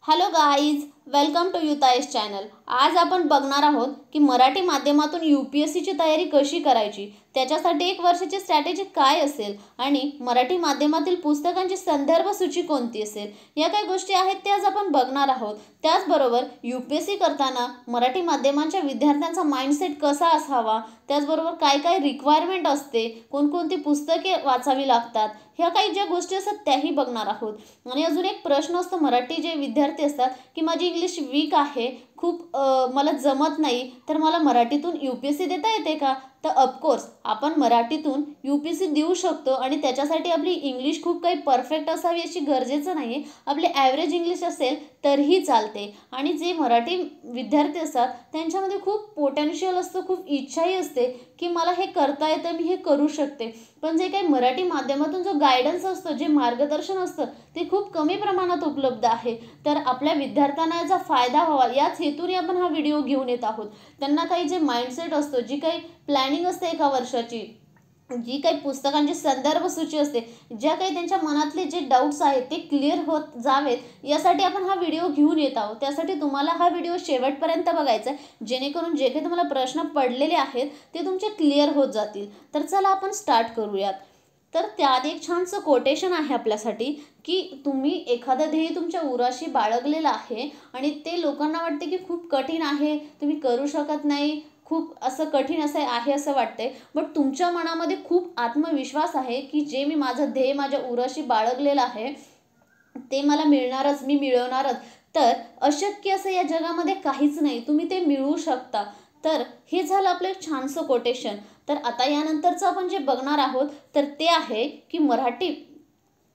Hello guys, welcome to युताईस channel. आज आपण बघणार आहोत की मराठी माध्यमातून UPSCची तयारी कशी करायची, त्याच्यासाठी एक वर्षाची स्ट्रॅटेजी काय असेल आणि मराठी माध्यमातील पुस्तकांची संदर्भ सूची कोणती असेल, या काही गोष्टी आहेत ते आज आपण बघणार आहोत. त्याचबरोबर UPSC करताना मराठी माध्यमांच्या विद्यार्थ्यांचा माइंडसेट कसा असावा, त्याचबरोबर काय काय रिक्वायरमेंट असते, कोणकोणती पुस्तके वाचावी लागतात, ह्या काही ज्या गोष्टी असतात त्याही बघणार आहोत. आणि अजून एक प्रश्न असतो मराठी जे विद्यार्थी असतात की माझी इंग्लिश वीक आहे, खूप मला जमत नाही, तर मला मराठीतून UPSC देता येते का? तर ऑफकोर्स आपण मराठीतून UPSC देऊ शकतो आणि त्याच्यासाठी आपली इंग्लिश खूप काही परफेक्ट असावी अशी गरजेचं नाही आहे. आपले ॲव्हरेज इंग्लिश असेल तरीही चालते. आणि जे मराठी विद्यार्थी असतात त्यांच्यामध्ये खूप पोटेन्शियल असतं, खूप इच्छाही असते की मला हे करता येतं, मी हे करू शकते. पण जे काही मराठी माध्यमातून जो गायडन्स असतो, जे मार्गदर्शन असतं ते खूप कमी प्रमाणात उपलब्ध आहे. तर आपल्या विद्यार्थ्यांना याचा फायदा व्हावा याच हेतूने आपण हा व्हिडिओ घेऊन येत आहोत. त्यांना काही जे माइंडसेट असतो, जी काही प्लॅनिंग असते एका वर्षाची, जी काही पुस्तकांची संदर्भ सूची असते, ज्या काही त्यांच्या मनातले जे डाऊट्स आहेत ते क्लिअर होत जावेत, यासाठी आपण हा व्हिडिओ घेऊन येत आहोत. त्यासाठी तुम्हाला हा व्हिडिओ शेवटपर्यंत बघायचा आहे, जेणेकरून जे काही तुम्हाला प्रश्न पडलेले आहेत ते तुमचे क्लिअर होत जातील. तर चला आपण स्टार्ट करूयात. तर त्यात एक छानसं कोटेशन आहे आपल्यासाठी की तुम्ही एखादं ध्येय तुमच्या उराशी बाळगलेलं आहे आणि ते लोकांना वाटते की खूप कठीण आहे, तुम्ही करू शकत नाही, खूप असं कठीण असं आहे असं वाटतंय. बट तुमच्या मनामध्ये खूप आत्मविश्वास आहे की जे मी माझं ध्येय माझ्या उराशी बाळगलेलं आहे ते मला मिळणारच, मी मिळवणारच. तर अशक्य असं या जगामध्ये काहीच नाही, तुम्ही ते मिळवू शकता. तर हे झालं आपलं एक छानसं कोटेशन. तर आता यानंतरचं आपण जे बघणार आहोत तर ते आहे की मराठी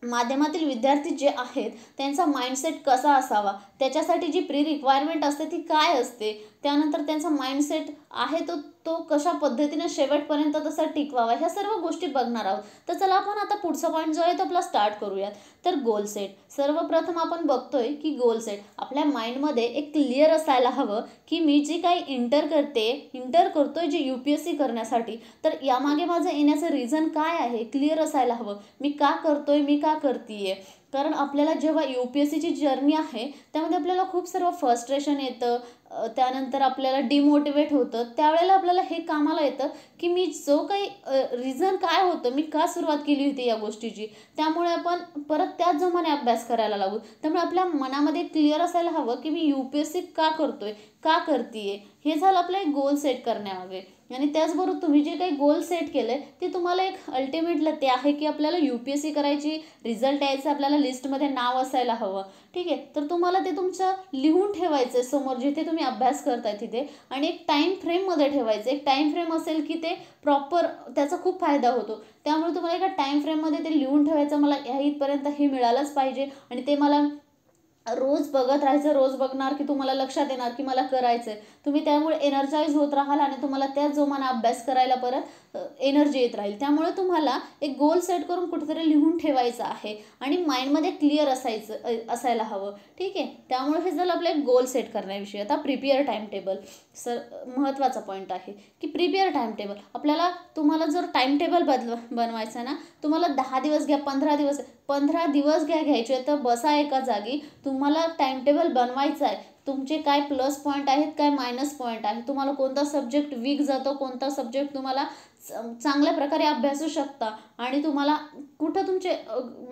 माध्यमातील विद्यार्थी जे आहेत त्यांचा माइंडसेट कसा असावा, त्याच्यासाठी जी प्री रिक्वायरमेंट असते ती काय असते, त्यानंतर त्यांचा माइंडसेट आहे तो तो कशा पद्धतीने शेवटपर्यंत तसा टिकवावा, ह्या सर्व गोष्टी बघणार आहोत. तर चला आपण आता पुढचा पॉईंट जो आहे तो आपला स्टार्ट करूयात. तर गोल सेट. सर्वप्रथम आपण बघतोय की गोल सेट आपल्या माइंडमध्ये एक क्लिअर असायला हवं की मी जे काही इंटर करतोय जे UPSC करण्यासाठी, तर यामागे माझं येण्याचं रिझन काय आहे क्लिअर असायला हवं. मी का करतोय, मी का करतीये. कारण आपल्याला जेव्हा UPSCची जर्नी आहे त्यामध्ये आपल्याला खूप सर्व फ्रस्ट्रेशन येतं, त्यानंतर आपल्याला डिमोटिवेट होतं. त्यावेळेला आपल्याला हे कामाला येतं की मी जो काही रिझन काय होतं, मी का सुरुवात केली होती या गोष्टीची, त्यामुळे आपण परत त्याच जोमाने अभ्यास करायला लागू. त्यामुळे आपल्या मनामध्ये क्लिअर असायला हवं की मी UPSC का करतोय, का करतीये. हे झालं आपलं एक गोल सेट करण्यामागे. आणि त्याचबरोबर तुम्ही जे काही गोल सेट केलं आहे ते तुम्हाला एक अल्टिमेटला ते आहे की आपल्याला UPSC करायची, रिझल्ट यायचं, आपल्याला लिस्टमध्ये नाव असायला हवं. ठीक आहे. तर तुम्हाला ते तुमचं लिहून ठेवायचं आहे समोर जिथे तुम्ही अभ्यास करताय तिथे, आणि एक टाईम फ्रेममध्ये ठेवायचं. एक टाईम फ्रेम असेल की ते प्रॉपर त्याचा खूप फायदा होतो. त्यामुळे तुम्हाला एका टाईम फ्रेममध्ये ते लिहून ठेवायचं, मला ह्या इथपर्यंत हे मिळालंच पाहिजे आणि ते मला रोज बघत राहायचं. रोज बघणार की तुम्हाला लक्षात येणार की मला करायचं आहे. तुम्ही त्यामुळे एनर्जाइज होत राहाल आणि तुम्हाला त्याच जोमाने अभ्यास करायला परत एनर्जी येत राहील. त्यामुळे तुम्हाला एक गोल सेट करून कुठेतरी लिहून ठेवायचं आहे आणि माइंडमध्ये क्लिअर असायला हवं. ठीक आहे. त्यामुळे हे झालं आपलं एक गोल सेट करण्याविषयी. आता प्रिपेअर टाईम टेबल. महत्त्वाचा पॉईंट आहे की प्रिपेअर टाईम टेबल. तुम्हाला जर टाईम टेबल बनवायचं आहे ना, तुम्हाला 10 दिवस घ्या, 15 दिवस घ्यायचे, तर बसा एका जागी. तुम्हाला टाईम टेबल बनवायचं आहे. तुमचे काय प्लस पॉईंट आहेत, काय मायनस पॉईंट आहे, तुम्हाला कोणता सब्जेक्ट वीक जातो, कोणता सब्जेक्ट तुम्हाला चांगल्या प्रकारे अभ्यासू शकता, आणि तुम्हाला कुठं तुमचे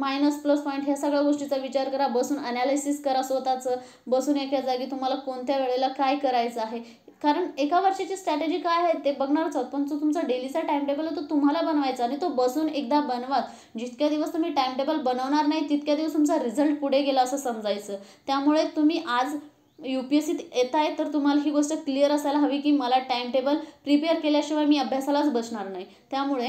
मायनस प्लस पॉईंट ह्या सगळ्या गोष्टीचा विचार करा. बसून ॲनालिसिस करा स्वतःचं. बसून एका जागी तुम्हाला कोणत्या वेळेला काय करायचं आहे. कारण एका वर्षाची स्ट्रॅटेजी काय आहे ते बघणारच आहोत, पण जो तुमचा डेलीचा टाईम टेबल आहे तो तुम्हाला बनवायचा आणि तो बसून एकदा बनवा. जितक्या दिवस तुम्ही टाईम टेबल बनवणार नाही तितक्या दिवस तुमचा रिझल्ट पुढे गेला असं समजायचं. त्यामुळे तुम्ही आज UPSC येत आहे तर तुम्हाला ही गोष्ट क्लिअर असायला हवी की मला टाईम टेबल प्रिपेअर केल्याशिवाय मी अभ्यासालाच बसणार नाही. त्यामुळे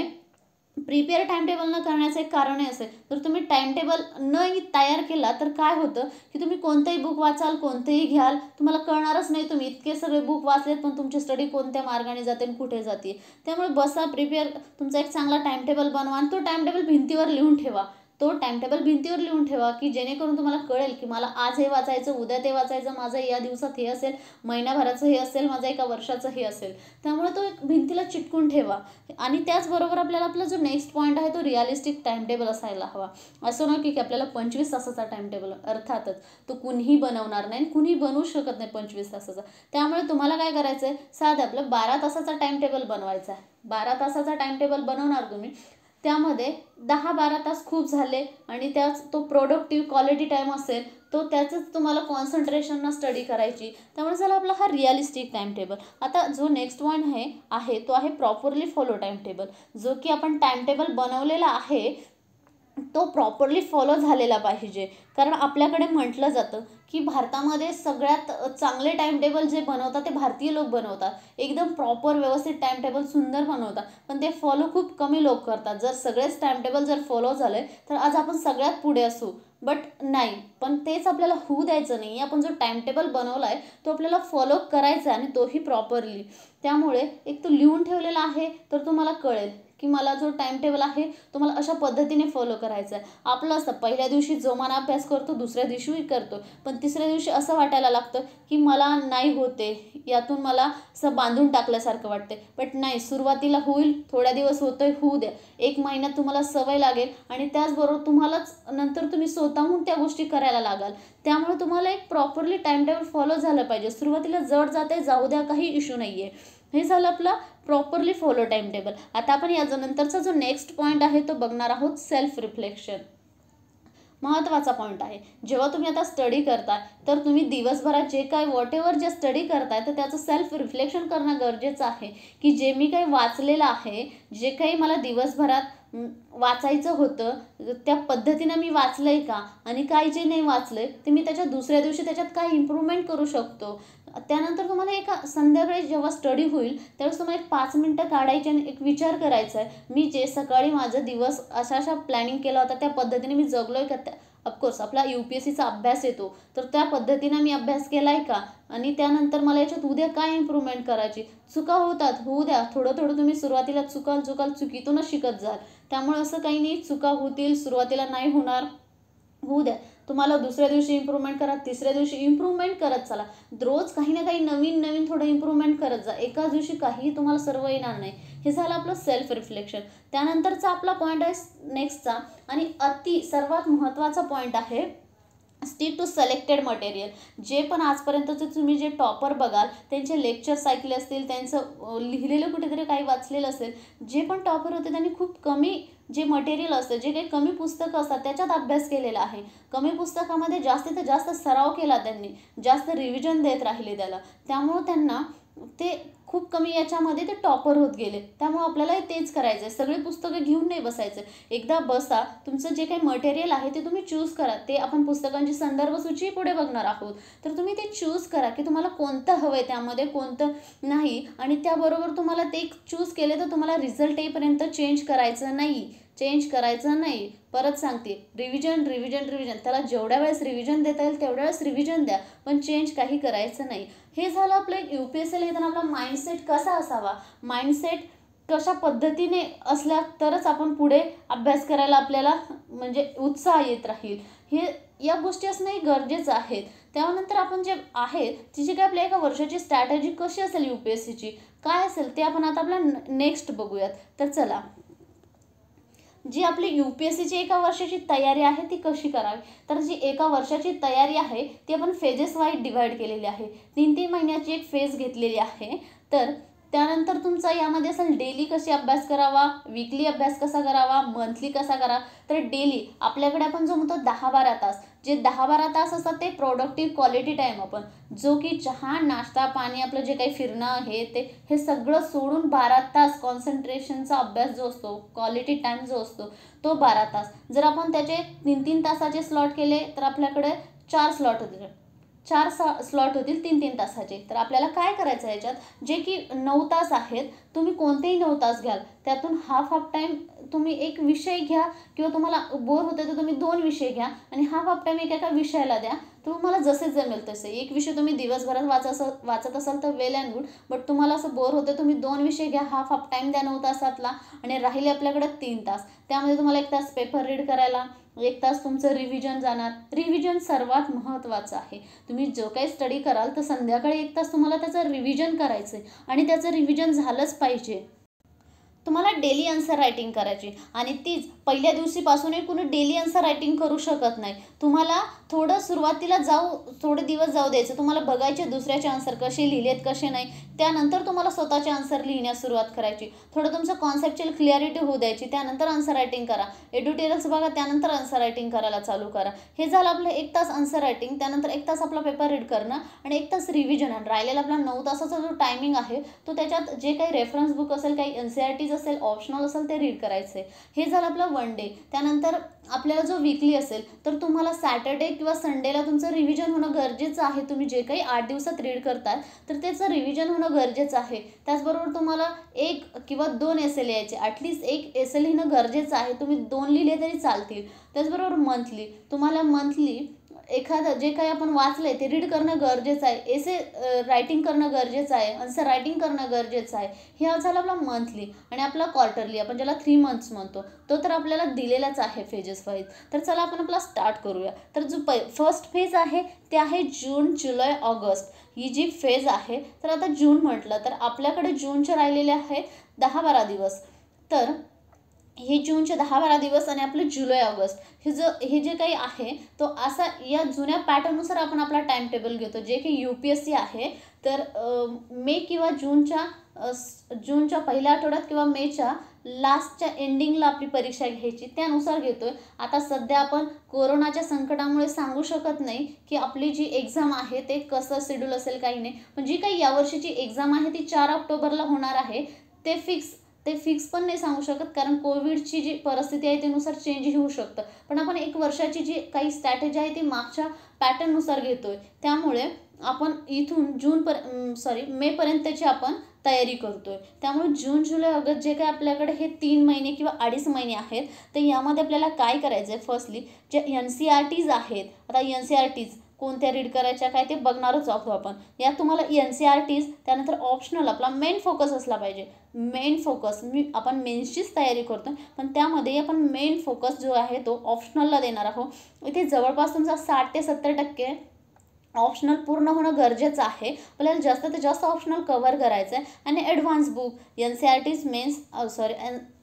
प्रिपेअर टाईम टेबल न करण्याचं एक कारणही असेल. तर तुम्ही टाईम टेबल न तयार केला तर काय होतं की तुम्ही कोणतंही बुक वाचाल, कोणतेही घ्याल, तुम्हाला कळणारच नाही. तुम्ही इतके सगळे बुक वाचलेत पण तुमची स्टडी कोणत्या मार्गाने जाते आणि कुठे जाते. त्यामुळे बसा, प्रिपेअर तुमचा एक चांगला टाईम टेबल बनवा आणि तो टाईम टेबल भिंतीवर लिहून ठेवा. तो टाईमटेबल भिंतीवर लिहून ठेवा, की जेणेकरून तुम्हाला कळेल की मला आज हे वाचायचं, उद्या ते वाचायचं, माझं या दिवसात हे असेल, महिनाभराचं हे असेल, माझं एका वर्षाचं हे असेल. त्यामुळे तो एक भिंतीला चिटकून ठेवा. आणि त्याचबरोबर आपल्याला आपला जो नेक्स्ट पॉईंट आहे तो रिअलिस्टिक टाईमटेबल असायला हवा. असं नाही की आपल्याला 25 तासाचा टाईमटेबल, अर्थातच तो कुणीही बनवणार नाही, कुणी बनवू शकत नाही 25 तासाचा. त्यामुळे तुम्हाला काय करायचं आहे, साधं आपलं 12 तासाचा टाईमटेबल बनवायचा आहे. 12 तासाचा टाईमटेबल बनवणार तुम्ही, त्यामध्ये 10-12 तास खूप झाले आणि त्याच तो प्रोडक्टिव्ह क्वालिटी टाईम असेल तो त्याचंच तुम्हाला कॉन्सन्ट्रेशननं स्टडी करायची. त्यामुळे झाला आपला हा रिअलिस्टिक टाईमटेबल. आता जो नेक्स्ट पॉईंट आहे तो आहे प्रॉपरली फॉलो टाईमटेबल. जो की आपण टाईमटेबल बनवलेला आहे तो प्रॉपरली फॉलो झालेला पाहिजे. कारण आपल्याकडे म्हटलं जातं की भारतामध्ये सगळ्यात चांगले टाईमटेबल जे बनवतात ते भारतीय लोक बनवतात. एकदम प्रॉपर व्यवस्थित टाईमटेबल सुंदर बनवतात, पण ते फॉलो खूप कमी लोक करतात. जर सगळेच टाईमटेबल जर फॉलो झाले तर आज आपण सगळ्यात पुढे असू. बट नाही, पण तेच आपल्याला होऊ द्यायचं नाही. आपण जो टाईमटेबल बनवला आहे तो आपल्याला फॉलो करायचा आहे आणि तोही प्रॉपरली. त्यामुळे एक तो लिहून ठेवलेला आहे तर तुम्हाला कळेल की मला जो टाईमटेबल आहे तो मला अशा पद्धतीने फॉलो करायचा आहे. आपलं असतं पहिल्या दिवशी जोमानं अभ्यास करतो, दुसऱ्या दिवशी करतो, पण तिसऱ्या दिवशी असं वाटायला लागतं की मला नाही होते, यातून मला असं बांधून टाकल्यासारखं वाटते. बट नाही, सुरुवातीला होईल, थोड्या दिवस होतोय, होऊ द्या. 1 महिन्यात तुम्हाला सवय लागेल आणि त्याचबरोबर तुम्हालाच नंतर तुम्ही स्वतःहून त्या गोष्टी करायला लागाल. त्यामुळे तुम्हाला एक प्रॉपरली टाईमटेबल फॉलो झालं पाहिजे. सुरुवातीला जड जाते, जाऊ द्या, काही इश्यू नाही आहे. हे झालं आपला प्रॉपरली फॉलो टाईमटेबल. आता आपण याचा नंतरचा जो नेक्स्ट पॉईंट आहे तो बघणार आहोत, सेल्फ रिफ्लेक्शन. महत्त्वाचा पॉईंट आहे. जेव्हा तुम्ही आता स्टडी करताय तर तुम्ही दिवसभरात जे काय व्हॉटएव्हर जे स्टडी करताय तर त्याचं सेल्फ रिफ्लेक्शन करणं गरजेचं आहे. की जे मी काही वाचलेलं आहे, जे काही मला दिवसभरात वाचायचं होतं त्या पद्धतीनं मी वाचलंय का, आणि काही जे नाही वाचलंय ते मी त्याच्या दुसऱ्या दिवशी त्याच्यात काय इम्प्रूव्हमेंट करू शकतो. त्यानंतर तुम्हाला एका संध्याकाळी जेव्हा स्टडी होईल त्यावेळेस तुम्हाला एक 5 मिनटं काढायची आणि एक विचार करायचा आहे, मी जे सकाळी माझा दिवस अशा प्लॅनिंग केला होता त्या पद्धतीने मी जगलोय का. ऑफकोर्स आपला UPSCचा अभ्यास येतो तर त्या पद्धतीनं मी अभ्यास केला आहे का, आणि त्यानंतर मला याच्यात उद्या काय इम्प्रूव्हमेंट करायची. चुका होतात, होऊ द्या. थोडं थोडं तुम्ही सुरुवातीला चुकीतूनच शिकत जाल. त्यामुळे असं काही नाही, चुका होतील, सुरुवातीला नाही होणार, होऊ द्या. तुम्हाला दुसऱ्या दिवशी इम्प्रूव्हमेंट करा, तिसऱ्या दिवशी इम्प्रूव्हमेंट करत चला. रोज काही ना काही नवीन थोडं इम्प्रूव्हमेंट करत जा. एकाच दिवशी काही तुम्हाला सर्व येणार नाही. हे झालं आपलं सेल्फ रिफ्लेक्शन. त्यानंतरचा आपला पॉईंट आहे नेक्स्टचा आणि सर्वात महत्त्वाचा पॉईंट आहे, स्टिक टू सिलेक्टेड मटेरियल. जे पण आजपर्यंतचे तुम्ही जे टॉपर बघाल त्यांचे लेक्चर्स ऐकले असतील, त्यांचं लिहिलेलं कुठेतरी काही वाचलेलं असेल, जे पण टॉपर होते त्यांनी खूप कमी जे मटेरियल असतं, जे काही कमी पुस्तकं असतात त्याच्यात अभ्यास केलेला आहे. कमी पुस्तकामध्ये जास्तीत जास्त सराव केला त्यांनी, जास्त रिव्हिजन देत राहिले त्याला. त्यामुळं त्यांना ते खूप कमी याच्यामध्ये ते टॉपर होत गेले. त्यामुळे आपल्याला तेच करायचं आहे. सगळी पुस्तकं घेऊन नाही बसायचं. एकदा बसा, तुमचं जे काही मटेरियल आहे ते तुम्ही चूज करा. ते आपण पुस्तकांची संदर्भ सूची पुढे बघणार आहोत. तर तुम्ही ते चूज करा की तुम्हाला कोणतं हवं आहे, त्यामध्ये कोणतं नाही. आणि त्याबरोबर तुम्हाला ते चूज केले तर तुम्हाला रिझल्ट येईपर्यंत चेंज करायचं नाही. परत सांगते, रिव्हिजन. त्याला जेवढ्या वेळेस रिव्हिजन देता येईल तेवढ्या वेळेस रिव्हिजन द्या, पण चेंज काही करायचं नाही. हे झालं आपलं UPSC लिहिताना आपला माइंडसेट कसा असावा, माइंडसेट कशा पद्धतीने असल्या तरच आपण पुढे अभ्यास करायला आपल्याला म्हणजे उत्साह येत राहील. हे या गोष्टी असणंही गरजेचं आहे. त्यानंतर आपण जे आहे तिची काय आपल्या एका वर्षाची स्ट्रॅटेजी कशी असेल UPSCची काय असेल ते आपण आता आपल्या नेक्स्ट बघूयात. तर चला, जी आपली UPSCची एका वर्षाची तयारी आहे ती कशी करावी. तर जी एका वर्षाची तयारी आहे ती आपण फेजेस वाईज डिवाइड केलेली आहे. 3-3 महिन्याची एक फेज घेतलेली आहे. तर त्यानंतर तुमचा यामध्ये असेल डेली कशी अभ्यास करावा, वीकली अभ्यास कसा करावा, मंथली कसा करा. तर डेली आपल्याकडे आपण जो म्हणतो 10-12 तास, जे 10-12 तास असतात ते प्रोडक्टिव्ह क्वालिटी टाईम आपण, जो की चहा, नाश्ता, पाणी, आपलं जे काही फिरणं हे सगळं सोडून 12 तास कॉन्सन्ट्रेशनचा अभ्यास जो असतो, क्वालिटी टाईम जो असतो तो 12 तास. जर आपण त्याचे 3-3 तासाचे स्लॉट केले तर आपल्याकडे 4 स्लॉट होतील. 4 स्लॉट होतील 3-3 तासाचे. तर आपल्याला काय करायचं आहे याच्यात, जे की 9 तास आहेत, तुम्ही कोणतेही 9 तास घ्याल, त्यातून हाफ टाईम तुम्ही एक विषय घ्या किंवा तुम्हाला बोर होते तर तुम्ही 2 विषय घ्या आणि हाफ ऑफ टाईम एका विषयाला द्या. तुम्हाला जसे जमेल तसे. एक विषय तुम्ही दिवसभरात वाचत असाल तर वेल अँड गुड, बट तुम्हाला असं बोर होतं तुम्ही 2 विषय घ्या, हाफ ऑफ टाईम द्या 9 तासातला आणि राहिले आपल्याकडे 3 तास. त्यामध्ये तुम्हाला 1 तास पेपर रीड करायला, 1 तास तुमचं रिव्हिजन जाणार. रिव्हिजन सर्वात महत्त्वाचं आहे. तुम्ही जो काही स्टडी कराल तर संध्याकाळी 1 तास तुम्हाला त्याचं रिव्हिजन करायचं आहे आणि त्याचं रिव्हिजन झालंच पाहिजे. तुम्हाला डेली आन्सर रायटिंग करायची आणि तीच पहिल्या दिवशीपासूनही कुणी डेली आन्सर रायटिंग करू शकत नाही. तुम्हाला थोडं सुरुवातीला थोडे दिवस जाऊ द्यायचं. तुम्हाला बघायचे दुसऱ्याचे आन्सर कसे लिहिलेत कसे नाही, त्यानंतर तुम्हाला स्वतःचे आन्सर लिहिण्यास सुरुवात करायची. थोडं तुमचं कॉन्सेप्च्युअल क्लिअरिटी होऊ द्यायची, त्यानंतर आन्सर रायटिंग करा. एडिटोरियल्स बघा, त्यानंतर आन्सर रायटिंग करायला चालू करा. हे झालं आपलं 1 तास आन्सर रायटिंग. त्यानंतर 1 तास आपला पेपर रीड करणं आणि 1 तास रिव्हिजन. आणि राहिलेला आपला 9 तासाचा जो टायमिंग आहे तो त्याच्यात जे काही रेफरन्स बुक असेल, काही NCERTs असेल, ऑप्शनल असेल ते रीड करायचे. हे झालं आपलं 1 डे. त्यानंतर आपल्याला जो वीकली असेल तर तुम्हाला सॅटर्डे किंवा संडेला तुमचं रिव्हिजन होणं गरजेचं आहे. तुम्ही जे काही 8 दिवसात रीड करतात तर त्याचं रिव्हिजन होणं गरजेचं आहे. त्याचबरोबर तुम्हाला 1 किंवा 2 एसे लिहायचे. ॲटलिस्ट 1 एसे लिहिणं गरजेचं आहे. तुम्ही 2 लिहिले तरी चालतील. त्याचबरोबर मंथली तुम्हाला एखादं जे काही आपण वाचलंय ते रीड करणं गरजेचं आहे. एसे रायटिंग करणं गरजेचं आहे. आन्सर रायटिंग करणं गरजेचं आहे. हे झालं आपला मंथली. आणि आपला क्वार्टरली आपण ज्याला 3 मंथ्स म्हणतो तो तर आपल्याला दिलेलाच आहे फेजेस वाईज. तर चला आपण आपला स्टार्ट करूया. तर जो फर्स्ट फेज आहे ते आहे जून, जुलै, ऑगस्ट ही जी फेज आहे. तर आता जून म्हटलं तर आपल्याकडे जूनचे राहिलेले आहे 10-12 दिवस. तर हे जूनचे 10-12 दिवस आणि आपलं जुलै, ऑगस्ट हे जे काही आहे तो असा या जुन्या पॅटर्ननुसार आपण आपला टाइम टेबल घेतो. जे की UPSC आहे तर मे किंवा जूनच्या पहिल्या आठवड्यात किंवा मेच्या लास्टच्या एंडिंगला आपली परीक्षा घ्यायची, त्यानुसार घेतोय. आता सध्या आपण कोरोनाच्या संकटामुळे सांगू शकत नाही की आपली जी एक्झाम आहे ते कसं शेड्यूल असेल, काही नाही. पण जी काही यावर्षीची एक्झाम आहे ती 4 ऑक्टोबरला होणार आहे. ते फिक्स पण नाही सांगू शकत, कारण कोविडची जी परिस्थिती आहे त्यानुसार चेंज होऊ शकतं. पण आपण 1 वर्षाची जी काही स्ट्रॅटेजी आहे ती मागच्या पॅटर्ननुसार घेतोय. त्यामुळे आपण इथून मेपर्यंतची आपण तयारी करतोय. त्यामुळे जून, जुलै, ऑगस्ट जे काही आपल्याकडे हे 3 महिने किंवा 2.5 महिने आहेत तर यामध्ये आपल्याला काय करायचं आहे. फर्स्टली जे NCERTs आहेत, आता NCERTs कोणत्या रीड करायच्या काय ते बघणारच आहोत आपण. यात तुम्हाला NCERTs त्यानंतर ऑप्शनल आपला मेन फोकस असला पाहिजे. मेन फोकस आपण मेन्सचीच तयारी करतो पण त्यामध्ये आपण मेन फोकस जो आहे तो ऑप्शनलला देणार आहोत. इथे जवळपास तुमचा 60 ते 70% ऑप्शनल पूर्ण होणं गरजेचं आहे. आपल्याला जास्तीत जास्त ऑप्शनल कव्हर करायचं आहे. आणि ॲडव्हान्स बुक NCERTs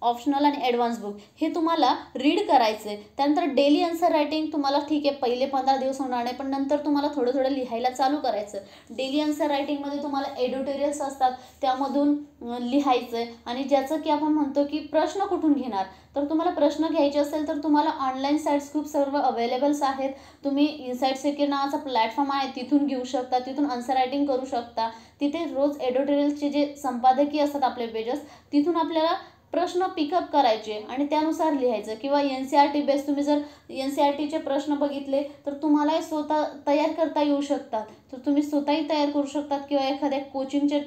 ऑप्शनल आणि ॲडव्हान्स बुक हे तुम्हाला रीड करायचं आहे. त्यानंतर डेली आन्सर रायटिंग तुम्हाला ठीक आहे पहिले 15 दिवस होणार नाही, पण नंतर तुम्हाला थोडं थोडं लिहायला चालू करायचं. डेली आन्सर रायटिंगमध्ये तुम्हाला एडिटोरियल्स असतात त्यामधून लिहायचं आहे. आणि ज्याचं की आपण म्हणतो की प्रश्न कुठून घेणार, तर तुम्हाला प्रश्न घ्यायचे असेल तर तुम्हाला ऑनलाईन साईट्स खूप सर्व अवेलेबल्स आहेत. तुम्ही इनसाइट सेक्युर नावाचा प्लॅटफॉर्म आहे तिथून घेऊ शकता, तिथून आन्सर रायटिंग करू शकता. तिथे रोज एडिटोरियल्सचे जे संपादकीय असतात आपले पेजेस तिथून आपल्याला प्रश्न पिकअप करायचे आणि त्यानुसार लिहायचं. किंवा NCERT बेस तुम्ही जर NCERTचे प्रश्न बघितले तर तुम्हालाही स्वतः तयार करता येऊ शकतात. तर तुम्ही स्वतःही तयार करू शकतात किंवा एखाद्या कोचिंगचे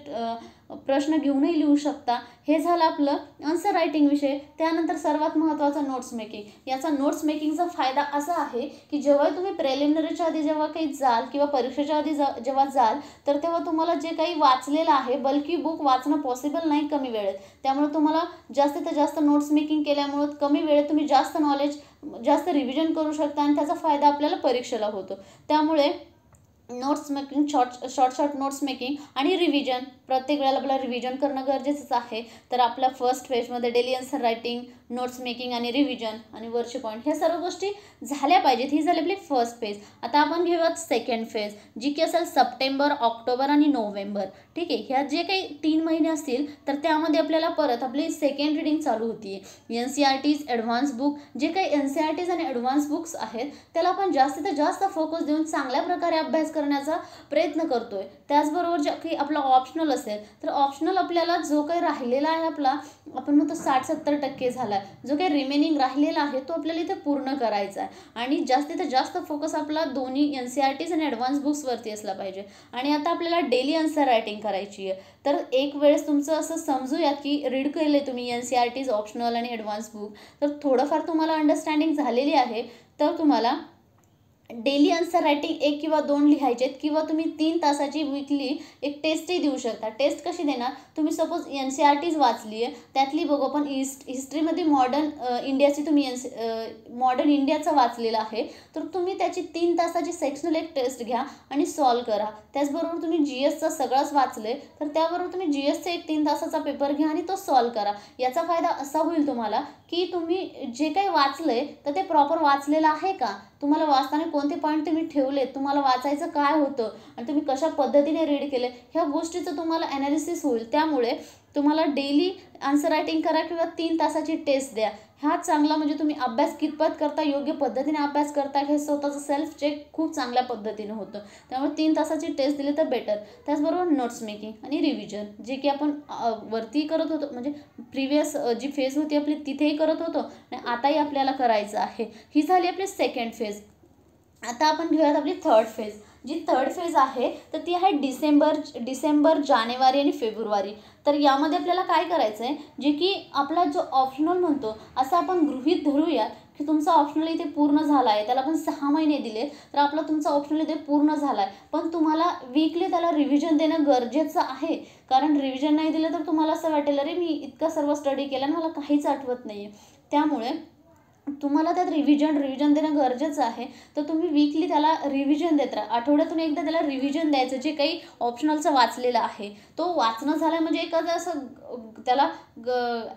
प्रश्न घेऊनही लिहू शकता. हे झालं आपलं आन्सर रायटिंग विषय. त्यानंतर सर्वात महत्त्वाचं नोट्स मेकिंग. याचा नोट्स मेकिंगचा फायदा असा आहे की जेव्हा तुम्ही प्रिलिमिनरीच्या आधी जेव्हा काही जाल किंवा परीक्षेच्या आधी जेव्हा जाल तर तेव्हा तुम्हाला जे काही वाचलेलं आहे बल्की बुक वाचणं पॉसिबल नाही कमी वेळेत. त्यामुळे तुम्हाला जास्तीत जास्त नोट्स मेकिंग केल्यामुळे कमी वेळेत तुम्ही जास्त नॉलेज जास्त रिव्हिजन करू शकता आणि त्याचा फायदा आपल्याला परीक्षेला होतो. त्यामुळे notes making short notes making आणि रिव्हिजन प्रत्येक वेळेला आपल्याला रिव्हिजन करणं गरजेचंच आहे. तर आपल्या फर्स्ट फेजमध्ये daily answer writing, notes making आणि रिव्हिजन आणि वरचे पॉईंट ह्या सर्व गोष्टी झाल्या पाहिजेत. ही झाली आपली फर्स्ट फेज. आता आपण घेऊयात सेकंड फेज जी की असेल सप्टेंबर, ऑक्टोबर आणि नोव्हेंबर. ठीक आहे, ह्या जे काही 3 महिने असतील तर त्यामध्ये आपल्याला परत आपली सेकंड रीडिंग चालू होती. NCERTs ॲडव्हान्स बुक जे काही NCERTs आणि ॲडव्हान्स बुक्स आहेत त्याला आपण जास्तीत जास्त फोकस देऊन चांगल्या प्रकारे अभ्यास करण्याचा प्रयत्न करतोय. त्याचबरोबर जे काही आपला ऑप्शनल असेल तर ऑप्शनल आपल्याला जो काही राहिलेला आहे आपला, आपण म्हणतो 60-70% झाला आहे, जो काही रिमेनिंग राहिलेला आहे तो आपल्याला इथे पूर्ण करायचा आहे आणि जास्तीत जास्त फोकस आपला दोन्ही NCERTs आणि ॲडव्हान्स बुक्सवरती असला पाहिजे. आणि आता आपल्याला डेली आन्सर रायटिंग करायची आहे. तर एक वेळेस तुमचं असं समजूयात की रीड केले तुम्ही NCERTs, ऑप्शनल आणि ॲडव्हान्स बुक, तर थोडंफार तुम्हाला अंडरस्टँडिंग झालेली आहे. तर तुम्हाला डेली आन्सर रायटिंग 1 किंवा 2 लिहायचे आहेत किंवा तुम्ही 3 तासाची वीकली एक टेस्टही देऊ शकता. टेस्ट कशी देणार, तुम्ही सपोज NCERTs वाचली आहे, त्यातली बघू आपण हिस्ट्रीमध्ये मॉडर्न इंडियाची तुम्ही मॉडर्न इंडियाचं वाचलेलं आहे, तर तुम्ही त्याची 3 तासाची सेक्शनल एक टेस्ट घ्या आणि सॉल्व करा. त्याचबरोबर तुम्ही GSचं सगळंच वाचले तर त्याबरोबर तुम्ही GSचा एक 3 तासाचा पेपर घ्या आणि तो सॉल्व करा. याचा फायदा असा होईल तुम्हाला की तुम्ही जे काही वाचलंय तर ते प्रॉपर वाचलेलं आहे का, तुम्हाला वाचताना कोणते पॉईंट तुम्ही ठेवले, तुम्हाला वाचायचं काय होतं आणि तुम्ही कशा पद्धतीने रीड केले, ह्या गोष्टीचं तुम्हाला ॲनालिसिस होईल. त्यामुळे तुम्हाला डेली आन्सर रायटिंग करा किंवा 3 तासाची टेस्ट द्या. हा चांगला म्हणजे तुम्ही अभ्यास कितपत करता, योग्य पद्धतीने अभ्यास करता, हे स्वतःचं सेल्फ चेक खूप चांगल्या पद्धतीने होतं. त्यामुळे 3 तासाची टेस्ट दिली तर बेटर. त्याचबरोबर नोट्स मेकिंग आणि रिव्हिजन, जे की आपण वरती करत होतो, म्हणजे प्रिव्हियस जी फेज होती आपली तिथेही करत होतो आणि आताही आपल्याला करायचं आहे. ही झाली आपली सेकंड फेज. आता आपण घेऊयात आपली थर्ड फेज. जी थर्ड फेज आहे तर ती आहे डिसेंबर, जानेवारी आणि फेब्रुवारी. तर यामध्ये आपल्याला काय करायचं आहे, जे की आपला जो ऑप्शनल म्हणतो, असं आपण गृहीत धरूया की तुमचा ऑप्शनल इथे पूर्ण झाला आहे, त्याला आपण 6 महिने दिले तर आपला तुमचा ऑप्शनल इथे पूर्ण झाला आहे. पण तुम्हाला वीकली त्याला रिव्हिजन देणं गरजेचं आहे, कारण रिव्हिजन नाही दिलं तर तुम्हाला असं वाटेल अरे मी इतकं सर्व स्टडी केलं आणि मला काहीच आठवत नाही आहे. त्यामुळे तुम्हाला त्यात रिव्हिजन देणं गरजेचं आहे. तर तुम्ही वीकली त्याला रिव्हिजन देत राहा. आठवड्यातून एकदा त्याला रिव्हिजन द्यायचं. जे काही ऑप्शनलचं वाचलेलं आहे तो वाचणं झालं म्हणजे एखादं असं त्याला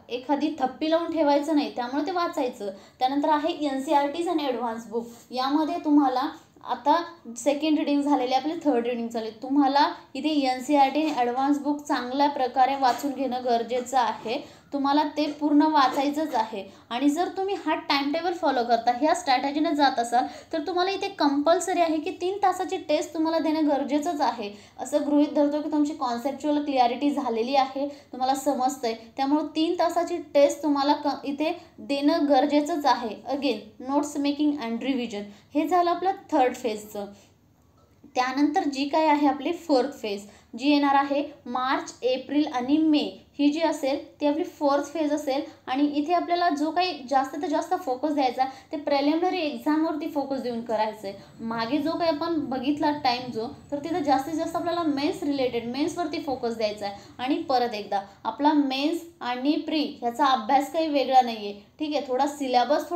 एखादी थप्पी लावून ठेवायचं नाही, त्यामुळे ते वाचायचं. त्यानंतर आहे NCERTs आणि ॲडव्हान्स बुक. यामध्ये तुम्हाला आता सेकंड रीडिंग झालेली, आपली थर्ड रीडिंग झाली. तुम्हाला इथे NCERT आणि ॲडव्हान्स बुक चांगल्या प्रकारे वाचून घेणं गरजेचं आहे. तुम्हाला ते पूर्ण वाचायचंच आहे. आणि जर तुम्ही हा टाइम टेबल फॉलो करता, ह्या स्ट्रॅटेजीने जात असाल तर तुम्हाला इथे कंपल्सरी आहे की 3 तासाची टेस्ट तुम्हाला देणं गरजेचंच आहे. असं गृहीत धरतो की तुमची कॉन्सेप्च्युअल क्लिअरिटी झालेली आहे, तुम्हाला समजतंय, त्यामुळे 3 तासाची टेस्ट तुम्हाला इथे देणं गरजेचंच आहे. Again notes making and revision, हे झालं आपलं थर्ड फेजचं. त्यानंतर जी काय आहे आपली फोर्थ फेज, जी येणार आहे मार्च, एप्रिल आणि मे, ही जी असेल ती आपली फोर्थ फेज असेल. आणि इथे आपल्याला जो काही जास्तीत जास्त फोकस द्यायचा ते प्रिलिमिनरी एक्झामवरती फोकस देऊन करायचं आहे. मागे जो काही आपण बघितला टाईम जो, तर तिथं जास्तीत जास्त आपल्याला मेन्सवरती फोकस द्यायचा आहे. आणि परत एकदा आपला मेन्स आणि प्री ह्याचा अभ्यास काही वेगळा नाही आहे, ठीक आहे. थोडा सिलेबस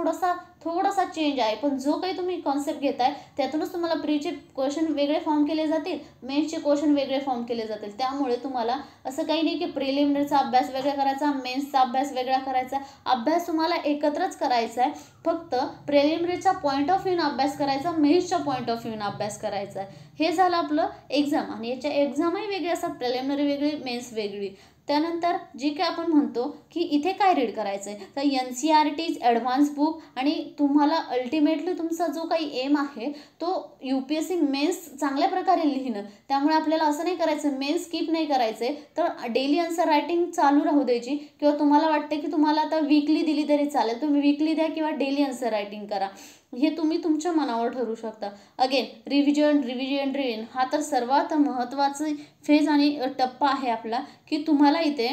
थोडासा चेंज आहे, पण जो काही तुम्ही कॉन्सेप्ट घेताय त्यातूनच तुम्हाला प्रीचे क्वेश्चन वेगळे फॉर्म केले जातील, मेन्सचे क्वेश्चन वेगळे फॉर्म केले जातील. त्यामुळे तुम्हाला असं काही नाही की प्रिलिमिनरीचा अभ्यास वेगळा करायचा, मेन्सचा अभ्यास वेगळा करायचा. अभ्यास तुम्हाला एकत्रच करायचा आहे. फक्त प्रिलिमिनरीचा पॉईंट ऑफ व्ह्यून अभ्यास करायचा, मेन्सच्या पॉईंट ऑफ व्ह्यून अभ्यास करायचा आहे. हे झालं आपलं एक्झाम. आणि याच्या एक्झामही वेगळे असतात, प्रिलिमिनरी वेगळी, मेन्स वेगळी. त्यानंतर जे काय आपण म्हणतो की इथे काय रीड करायचं आहे, तर NCERTs, ॲडव्हान्स बुक. आणि तुम्हाला अल्टिमेटली तुमचा जो काही एम आहे तो UPSC मेन्स चांगल्या प्रकारे लिहिणं. त्यामुळे आपल्याला असं नाही करायचं, मेन्स स्किप नाही करायचं, तर डेली आन्सर रायटिंग चालू राहू द्यायची. किंवा तुम्हाला वाटते की तुम्हाला आता वीकली दिली तरी चालेल, तुम्ही वीकली द्या किंवा डेली आन्सर रायटिंग करा, हे तुम्ही तुमच्या मनावर ठरवू शकता. अगेन रिव्हिजन हा तर सर्वात महत्त्वाचं फेज आणि टप्पा आहे आपला, की तुम्हाला इथे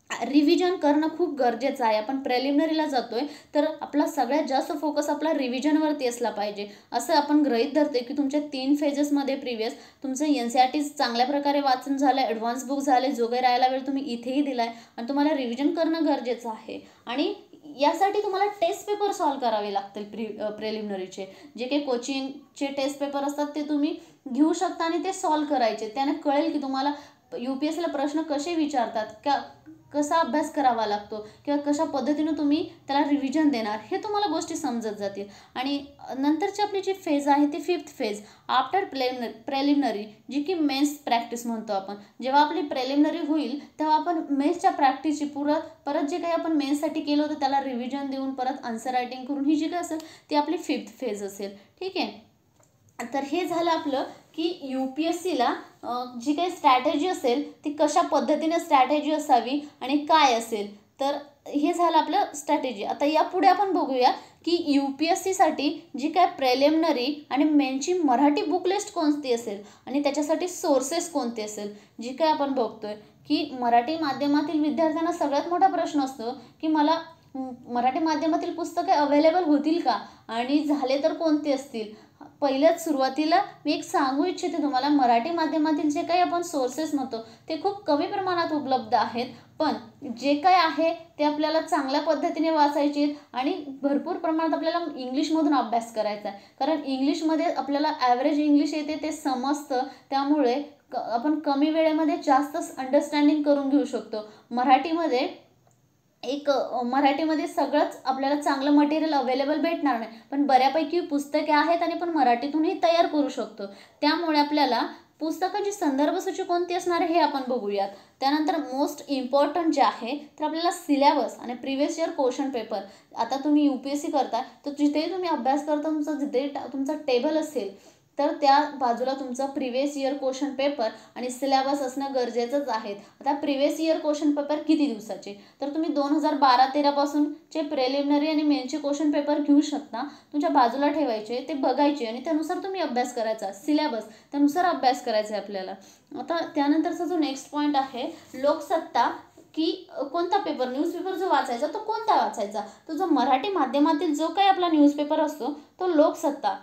रिव्हिजन करणं खूप गरजेचं आहे. आपण प्रिलिमिनरीला जातोय तर आपला सगळ्यात जास्त फोकस आपला रिव्हिजनवरती असला पाहिजे. असं आपण गृहीत धरते की तुमच्या 3 फेजेसमध्ये प्रिव्हियस तुमचं NCERTs चांगल्या प्रकारे वाचन झालं, ॲडव्हान्स बुक झाले, जो काही राहायला वेळ तुम्ही इथेही दिलाय आणि तुम्हाला रिव्हिजन करणं गरजेचं आहे. आणि यासाठी तुम्हाला टेस्ट पेपर सॉल्व करावे लागतील. प्रिलिमिनरीचे जे काही कोचिंगचे टेस्ट पेपर असतात ते तुम्ही घेऊ शकता आणि ते सॉल्व करायचे. त्याने कळेल की तुम्हाला UPSCला प्रश्न कसे विचारतात, कसा अभ्यास करावा लागतो किंवा कशा पद्धतीने तुम्ही त्याला रिव्हिजन देणार, हे तुम्हाला गोष्टी समजत जातील. आणि नंतरची आपली जी फेज आहे ती फिफ्थ फेज आफ्टर प्रिलिमिनरी, जी की मेन्स प्रॅक्टिस म्हणतो आपण. जेव्हा आपली प्रिलिमिनरी होईल तेव्हा आपण मेन्सच्या प्रॅक्टिसची परत जे काही आपण मेन्ससाठी केलं होतं त्याला रिव्हिजन देऊन परत आन्सर रायटिंग करून ही जी काही असेल ती आपली फिफ्थ फेज असेल, ठीक आहे. तर हे झालं आपलं की UPSCला जी काही स्ट्रॅटेजी असेल ती कशा पद्धतीने स्ट्रॅटेजी असावी आणि काय असेल, तर हे झालं आपलं स्ट्रॅटेजी. आता यापुढे आपण बघूया की UPSCसाठी जी काय प्रिलिमिनरी आणि मेनची मराठी बुक लिस्ट कोणती असेल आणि त्याच्यासाठी सोर्सेस कोणते असेल. जी काय आपण बघतोय की मराठी माध्यमातील विद्यार्थ्यांना सगळ्यात मोठा प्रश्न असतो की मला मराठी माध्यमातील पुस्तके अवेलेबल होतील का आणि झाले तर कोणते असतील. पहिल्याच सुरुवातीला मी एक सांगू इच्छिते तुम्हाला, मराठी माध्यमातील जे काही आपण सोर्सेस म्हणतो ते खूप कमी प्रमाणात उपलब्ध आहेत, पण जे काय आहे ते आपल्याला चांगल्या पद्धतीने वाचायचे आणि भरपूर प्रमाणात आपल्याला इंग्लिशमधून अभ्यास करायचा आहे. कारण इंग्लिशमध्ये आपल्याला ॲव्हरेज इंग्लिश येते ते समजतं, त्यामुळे आपण कमी वेळेमध्ये जास्त अंडरस्टँडिंग करून घेऊ शकतो. मराठीमध्ये सगळंच आपल्याला चांगलं मटेरियल अवेलेबल भेटणार नाही, पण बऱ्यापैकी पुस्तके आहेत आणि आपण मराठीतूनही तयार करू शकतो. त्यामुळे आपल्याला पुस्तकाची संदर्भसूची कोणती असणार हे आपण बघूयात. त्यानंतर मोस्ट इम्पॉर्टंट जे आहे तर आपल्याला सिलेबस आणि प्रिव्हियस इयर क्वेश्चन पेपर. आता तुम्ही UPSC करता तर जिथे तुम्ही अभ्यास करता जिथे तुमचा टेबल असेल तर त्या बाजूला तुमचा प्रिव्हियस इयर क्वेश्चन पेपर आणि सिलेबस असणं गरजेचंच आहे. आता प्रिव्हियस इयर क्वेश्चन पेपर किती दिवसाचे, तर तुम्ही 2012-13 पासूनचे प्रिलिमिनरी आणि मेनचे क्वेश्चन पेपर घेऊ शकता. तुमच्या बाजूला ठेवायचे, ते बघायचे आणि त्यानुसार तुम्ही अभ्यास करायचा. सिलेबस त्यानुसार अभ्यास करायचा आहे आपल्याला. आता त्यानंतरचा जो नेक्स्ट पॉईंट आहे लोकसत्ता, की कोणता पेपर न्यूजपेपर जो वाचायचा तो कोणता वाचायचा. तो जो मराठी माध्यमातील जो काही आपला न्यूजपेपर असतो तो लोकसत्ता.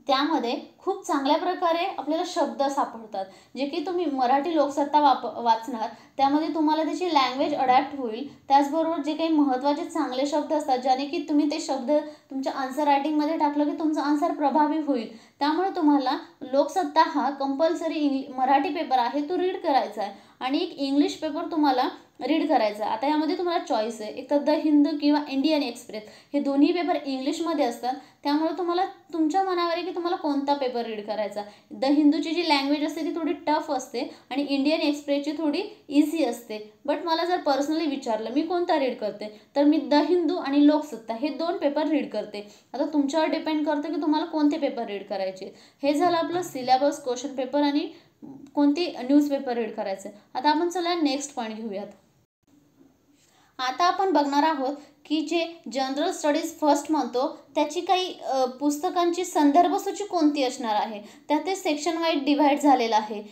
त्यामध्ये खूप चांगल्या प्रकारे आपल्याला शब्द सापडतात, जे की तुम्ही मराठी लोकसत्ता वाचणार त्यामध्ये तुम्हाला त्याची लँग्वेज अडॅप्ट होईल. त्याचबरोबर जे काही महत्त्वाचे चांगले शब्द असतात ज्याने की तुम्ही ते शब्द तुमच्या आन्सर रायटिंगमध्ये टाकलं की तुमचा आन्सर प्रभावी होईल. त्यामुळे तुम्हाला लोकसत्ता हा कंपल्सरी मराठी पेपर आहे तो रीड करायचा आहे आणि एक इंग्लिश पेपर तुम्हाला रीड करायचा. आता यामध्ये तुम्हाला चॉईस आहे, एक तर द हिंदू किंवा इंडियन एक्सप्रेस. हे दोन्ही पेपर इंग्लिशमध्ये असतात, त्यामुळे तुम्हाला तुमच्या मनावर आहे की तुम्हाला कोणता पेपर रीड करायचा. द हिंदूची जी लँग्वेज असते ती थोडी टफ असते आणि इंडियन एक्सप्रेसची थोडी इझी असते. बट मला जर पर्सनली विचारलं मी कोणता रीड करते तर मी द हिंदू आणि लोकसत्ता हे 2 पेपर रीड करते. आता तुमच्यावर डिपेंड करतं की तुम्हाला कोणते पेपर रीड करायचे. हे झालं आपलं सिलेबस, क्वेश्चन पेपर आणि कोणती न्यूजपेपर रीड करायचं. आता आपण चला नेक्स्ट पॉईंट घेऊयात. आता आपण बघणार आहोत की जे जनरल स्टडीज फर्स्ट म्हणतो त्याची काही पुस्तकांची संदर्भसूची कोणती असणार आहे. त्यात ते सेक्शन वाईज डिव्हाइड झालेलं आहे,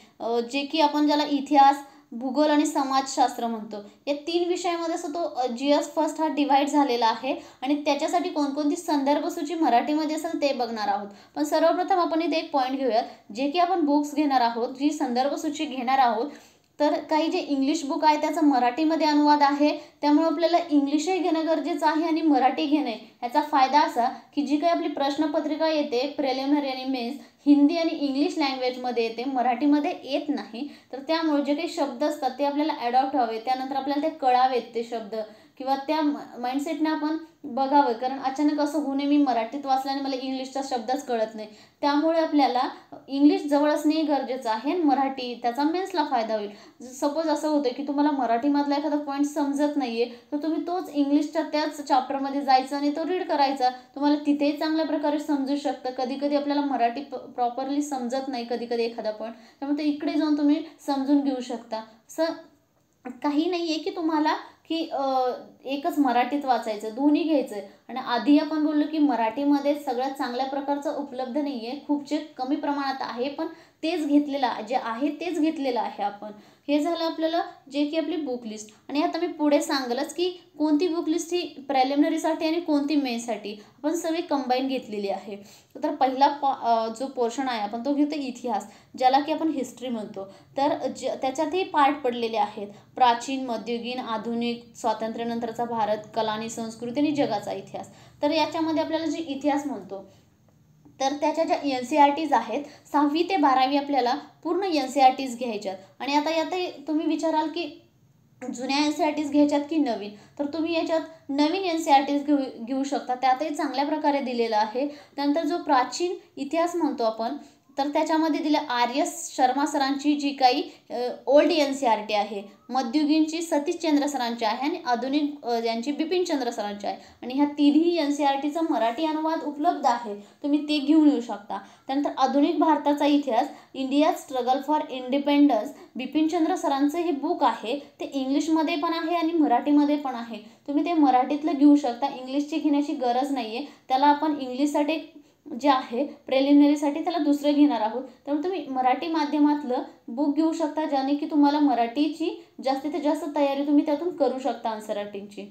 जे की आपण ज्याला इतिहास, भूगोल आणि समाजशास्त्र म्हणतो. या 3 विषयामध्ये असं तो GS फर्स्ट हा डिव्हाइड झालेला आहे आणि त्याच्यासाठी कोणकोणती संदर्भसूची मराठीमध्ये असेल ते बघणार आहोत. पण सर्वप्रथम आपण इथे एक पॉईंट घेऊयात, जे की आपण बुक्स घेणार आहोत, जी संदर्भसूची घेणार आहोत. तर काही जे इंग्लिश बुक आहे त्याचा मराठीमध्ये अनुवाद आहे, त्यामुळे आपल्याला इंग्लिशही घेणं गरजेचं आहे आणि मराठी घेणे. याचा फायदा असा की जी काही आपली प्रश्नपत्रिका येते प्रिलिमिनरी आणि मेन्स हिंदी आणि इंग्लिश लँग्वेजमध्ये येते, मराठीमध्ये येत नाही. तर त्यामुळे जे काही शब्द असतात ते आपल्याला ॲडॉप्ट व्हावे, त्यानंतर आपल्याला ते कळावेत ते शब्द, किंवा त्या माइंडसेटने आपण बघावं. कारण अचानक असं होऊ नये मी मराठीत वाचल्याने मला इंग्लिशचा शब्दच कळत नाही. त्यामुळे आपल्याला इंग्लिश जवळ असणे गरजेचं आहे आणि मराठी त्याचा मेन्सला फायदा होईल. सपोज असं होतं की तुम्हाला मराठीमधला एखादा पॉईंट समजत नाही आहे तर तुम्ही तोच इंग्लिशच्या त्याच चॅप्टरमध्ये जायचं आणि तो रीड करायचा. तुम्हाला तिथेही चांगल्या प्रकारे समजू शकतं. कधी कधी आपल्याला मराठी प्रॉपरली समजत नाही कधी कधी एखादा पॉईंट, त्यामुळे इकडे जाऊन तुम्ही समजून घेऊ शकता. असं काही नाही आहे की तुम्हाला की एकच मराठीत वाचायचं, दोन्ही घ्यायचं आहे. आणि आधी आपण बोललो की मराठीमध्ये सगळ्यात चांगल्या प्रकारचं उपलब्ध नाही आहे, खूप जे कमी प्रमाणात आहे, पण तेच घेतलेलं जे आहे तेच घेतलेलं आहे आपण. हे झालं आपल्याला जे की आपली बुक लिस्ट. आणि आता मी पुढे सांगलच की कोणती बुक लिस्ट ही प्रिलिमिनरीसाठी आणि कोणती मेन्ससाठी, आपण सगळी कंबाईन घेतलेली आहे. तर पहिला जो पोर्शन आहे आपण तो घेतो इतिहास, ज्याला की आपण हिस्ट्री म्हणतो. तर त्याच्यातही पार्ट पडलेले आहेत, प्राचीन, मध्ययुगीन, आधुनिक, स्वातंत्र्यानंतरचा भारत, कला आणि संस्कृती आणि जगाचा इतिहास. तर याच्यामध्ये आपल्याला जे इतिहास म्हणतो तर त्याच्या ज्या NCERTs आहेत 6वी ते 12वी आपल्याला पूर्ण NCERTs घ्यायच्यात. आणि आता यातही तुम्ही विचाराल की जुन्या NCERTs घ्यायच्यात की नवीन, तर तुम्ही याच्यात नवीन NCERTs घेऊ शकता, त्यातही चांगल्या प्रकारे दिलेलं आहे. त्यानंतर जो प्राचीन इतिहास म्हणतो आपण तर त्याच्यामध्ये दिलं आर.एस. शर्मा सरांची जी काही ओल्ड NCERT आहे, मध्ययुगीनची सतीशचंद्र सरांची आहे आणि आधुनिक यांची बिपिनचंद्र सरांची आहे. आणि ह्या तिन्ही NCERTचा मराठी अनुवाद उपलब्ध आहे, तुम्ही ते घेऊन येऊ शकता. त्यानंतर आधुनिक भारताचा इतिहास, India struggle for independence, Bipin Chandra सरांचं हे बुक आहे. ते इंग्लिशमध्ये पण आहे आणि मराठीमध्ये पण आहे. तुम्ही ते मराठीतलं घेऊ शकता, इंग्लिशची घेण्याची गरज नाही आहे. त्याला आपण इंग्लिशसाठी जे आहे प्रिलिमिनरीसाठी त्याला दुसरं घेणार आहोत. त्यामुळे तुम्ही मराठी माध्यमातलं बुक घेऊ शकता, ज्याने की तुम्हाला मराठीची जास्तीत जास्त तयारी तुम्ही त्यातून करू शकता आन्सर रायटिंगची.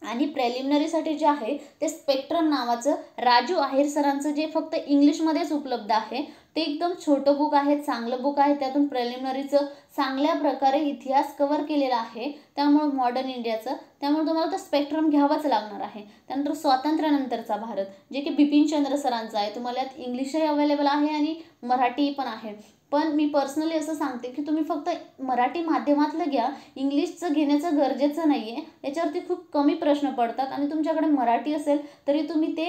आणि प्रेलिमिनरीसाठी जे आहे ते स्पेक्ट्रम नावाचं राजू आहेर सरांचं जे फक्त इंग्लिशमध्येच उपलब्ध आहे. ते एकदम छोटं बुक आहे, चांगलं बुक आहे. त्यातून प्रेलिमिनरीचं चांगल्या प्रकारे इतिहास कव्हर केलेला आहे, त्यामुळे मॉडर्न इंडियाचं. त्यामुळे तुम्हाला तो स्पेक्ट्रम घ्यावाच लागणार आहे. त्यानंतर स्वातंत्र्यानंतरचा भारत, जे की बिपिनचंद्र सरांचं आहे. तुम्हाला यात इंग्लिशही अवेलेबल आहे आणि मराठी पण आहे. पण मी पर्सनली असं सांगते की तुम्ही फक्त मराठी माध्यमातलं घ्या, इंग्लिशचं घेण्याचं गरजेचं नाही आहे. याच्यावरती खूप कमी प्रश्न पडतात आणि तुमच्याकडे मराठी असेल तरी तुम्ही ते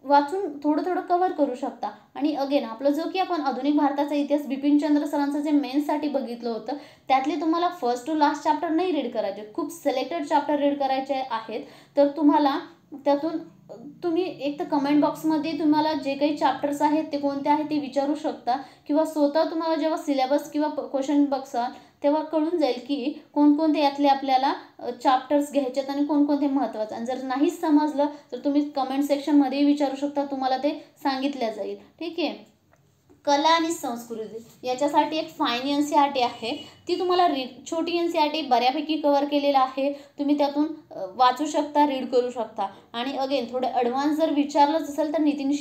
वाचून थोडं थोडं कव्हर करू शकता. आणि अगेन आपलं जो की आपण आधुनिक भारताचा इतिहास बिपिनचंद्र सरांचं जे मेन्ससाठी बघितलं होतं, त्यातले तुम्हाला फर्स्ट टू लास्ट चॅप्टर नाही रीड करायचे, खूप सिलेक्टेड चॅप्टर रीड करायचे आहेत. तर तुम्हाला त्यातून तुम्ही एक तर कमेंट बॉक्समध्ये तुम्हाला जे काही चॅप्टर्स आहेत ते कोणते आहेत ते विचारू शकता, किंवा स्वतः तुम्हाला जेव्हा सिलेबस किंवा क्वेश्चन बघसाल तेव्हा कळून जाईल की कोणकोणते यातले आपल्याला चॅप्टर्स घ्यायचेत आणि कोणकोणते महत्त्वाचे. आणि जर नाहीच समजलं तर तुम्ही कमेंट सेक्शनमध्येही विचारू शकता, तुम्हाला ते सांगितलं जाईल. ठीक आहे. कला आणि संस्कृती याच्यासाठी एक फाईन NCERT आहे, ती तुम्हाला छोटी NCERT बऱ्यापैकी कव्हर केलेलं आहे. तुम्ही त्यातून वाचू शकता, रीड करू शकता. आणि अगेन थोडं ॲडव्हान्स जर विचारलंच असेल तर नितीन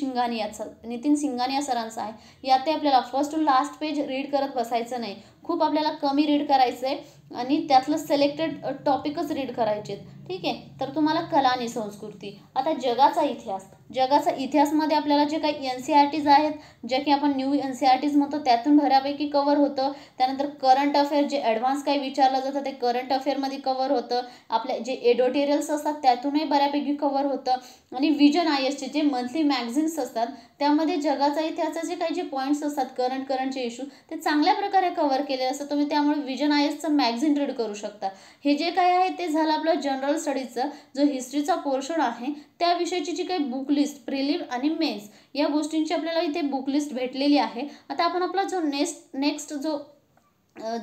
सिंघानिया सरांचं आहे. यात आपल्याला first to last page read करत बसायचं नाही, खूप आपल्याला कमी रीड करायचं आहे आणि त्यातलं सिलेक्टेड टॉपिकच रीड करायचे. ठीक आहे. तर तुम्हाला कला आणि संस्कृती. आता जगाचा इतिहासमध्ये आपल्याला जे काही NCERTs आहेत, जे की आपण न्यू NCERTs म्हणतो, त्यातून बऱ्यापैकी कव्हर होतं. त्यानंतर करंट अफेअर, जे ॲडव्हान्स काही विचारलं जातं ते करंट अफेअरमध्ये कव्हर होतं. आपले जे एडिटोरियल्स असतात त्यातूनही बऱ्यापैकी कव्हर होतं. आणि विजन IASचे जे मंथली मॅगझिन्स असतात त्यामध्ये जगाचा इतिहासाचे काही जे पॉईंट्स असतात, करंटचे इश्यू, ते चांगल्या प्रकारे कव्हर केले असतं. तुम्ही त्यामुळे विजन IASचं मॅगझिन रीड करू शकता. हे जे काय आहे ते झालं आपलं जनरल स्टडीजचं. जो हिस्ट्रीचा पोर्शन आहे त्याविषयीची जी काही बुक लिस्ट, प्रिलिम आणि मेन्स या गोष्टींची आपल्याला इथे बुक लिस्ट भेटलेली आहे. आता आपण आपला जो नेक्स्ट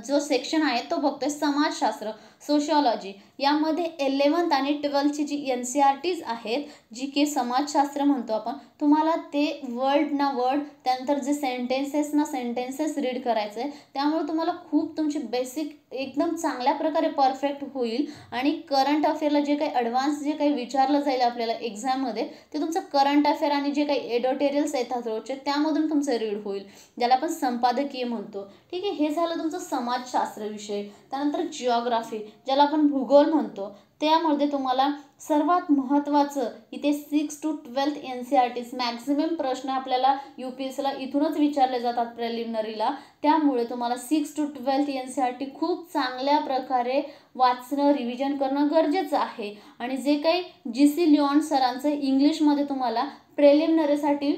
जो सेक्शन आहे तो बघतोय, समाजशास्त्र, सोशिओलॉजी. यामध्ये 11th आणि 12th जी NCERTs आहेत, जी की समाजशास्त्र म्हणतो आपण, तुम्हाला ते वर्ड ना वर्ड, त्यानंतर जे सेंटेन्सेस रीड करायचं आहे. त्यामुळे तुम्हाला खूप तुमची बेसिक एकदम चांगल्या प्रकारे परफेक्ट होईल. आणि करंट अफेअरला जे काही ॲडव्हान्स जे काही विचारलं जाईल आपल्याला एक्झाममध्ये, ते तुमचं करंट अफेअर आणि जे काही एडिटोरियल्स येतात रोजचे त्यामधून तुमचं रीड होईल, ज्याला आपण संपादकीय म्हणतो. ठीक आहे. हे झालं तुमचं समाजशास्त्र विषय. त्यानंतर जिओग्राफी, ज्याला आपण भूगोल म्हणतो, त्यामध्ये तुम्हाला सर्वात महत्त्वाचं इथे 6 to 12th NCERTs मॅक्झिमम प्रश्न आपल्याला UPSCला इथूनच विचारले जातात प्रिलिमिनरीला. त्यामुळे तुम्हाला 6 to 12th NCERT खूप चांगल्या प्रकारे वाचणं, रिव्हिजन करणं गरजेचं आहे. आणि जे काही GC लिओन सरांचं इंग्लिशमध्ये तुम्हाला प्रिलिमिनरीसाठी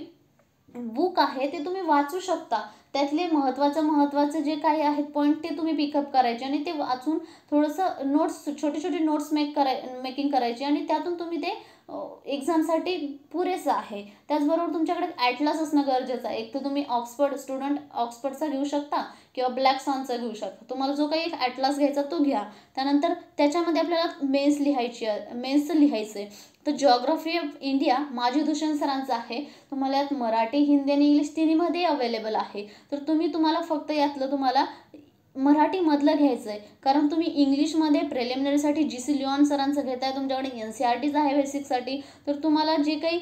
बुक आहे ते तुम्ही वाचू शकता. त्यातले महत्त्वाचं जे काही आहेत पॉईंट ते तुम्ही पिकअप करायचे आणि ते वाचून थोडंसं छोटे नोट्स मेकिंग करायची आणि त्यातून तुम्ही ते एक्झामसाठी पुरेसं आहे. त्याचबरोबर तुमच्याकडे ॲटलास असणं गरजेचं आहे. एक तर तुम्ही ऑक्सफर्डचा घेऊ शकता किंवा ब्लॅक सॉनचा घेऊ शकता. तुम्हाला जो काही ॲटलास घ्यायचा तो घ्या. त्यानंतर त्याच्यामध्ये आपल्याला मेन्स लिहायचं आहे. तर जिओग्राफी ऑफ इंडिया माजीभूषण सरांचं आहे. तुम्हाला यात मराठी, हिंदी आणि इंग्लिश तिन्हीमध्ये अवेलेबल आहे. तर तुम्हाला फक्त यातलं तुम्हाला मराठीमधलं घ्यायचं आहे, कारण तुम्ही इंग्लिशमध्ये प्रिलिमिनरीसाठी GC लिओन सरांचं घेताय, तुमच्याकडे NCERTs आहे बेसिकसाठी. तर तुम्हाला जे काही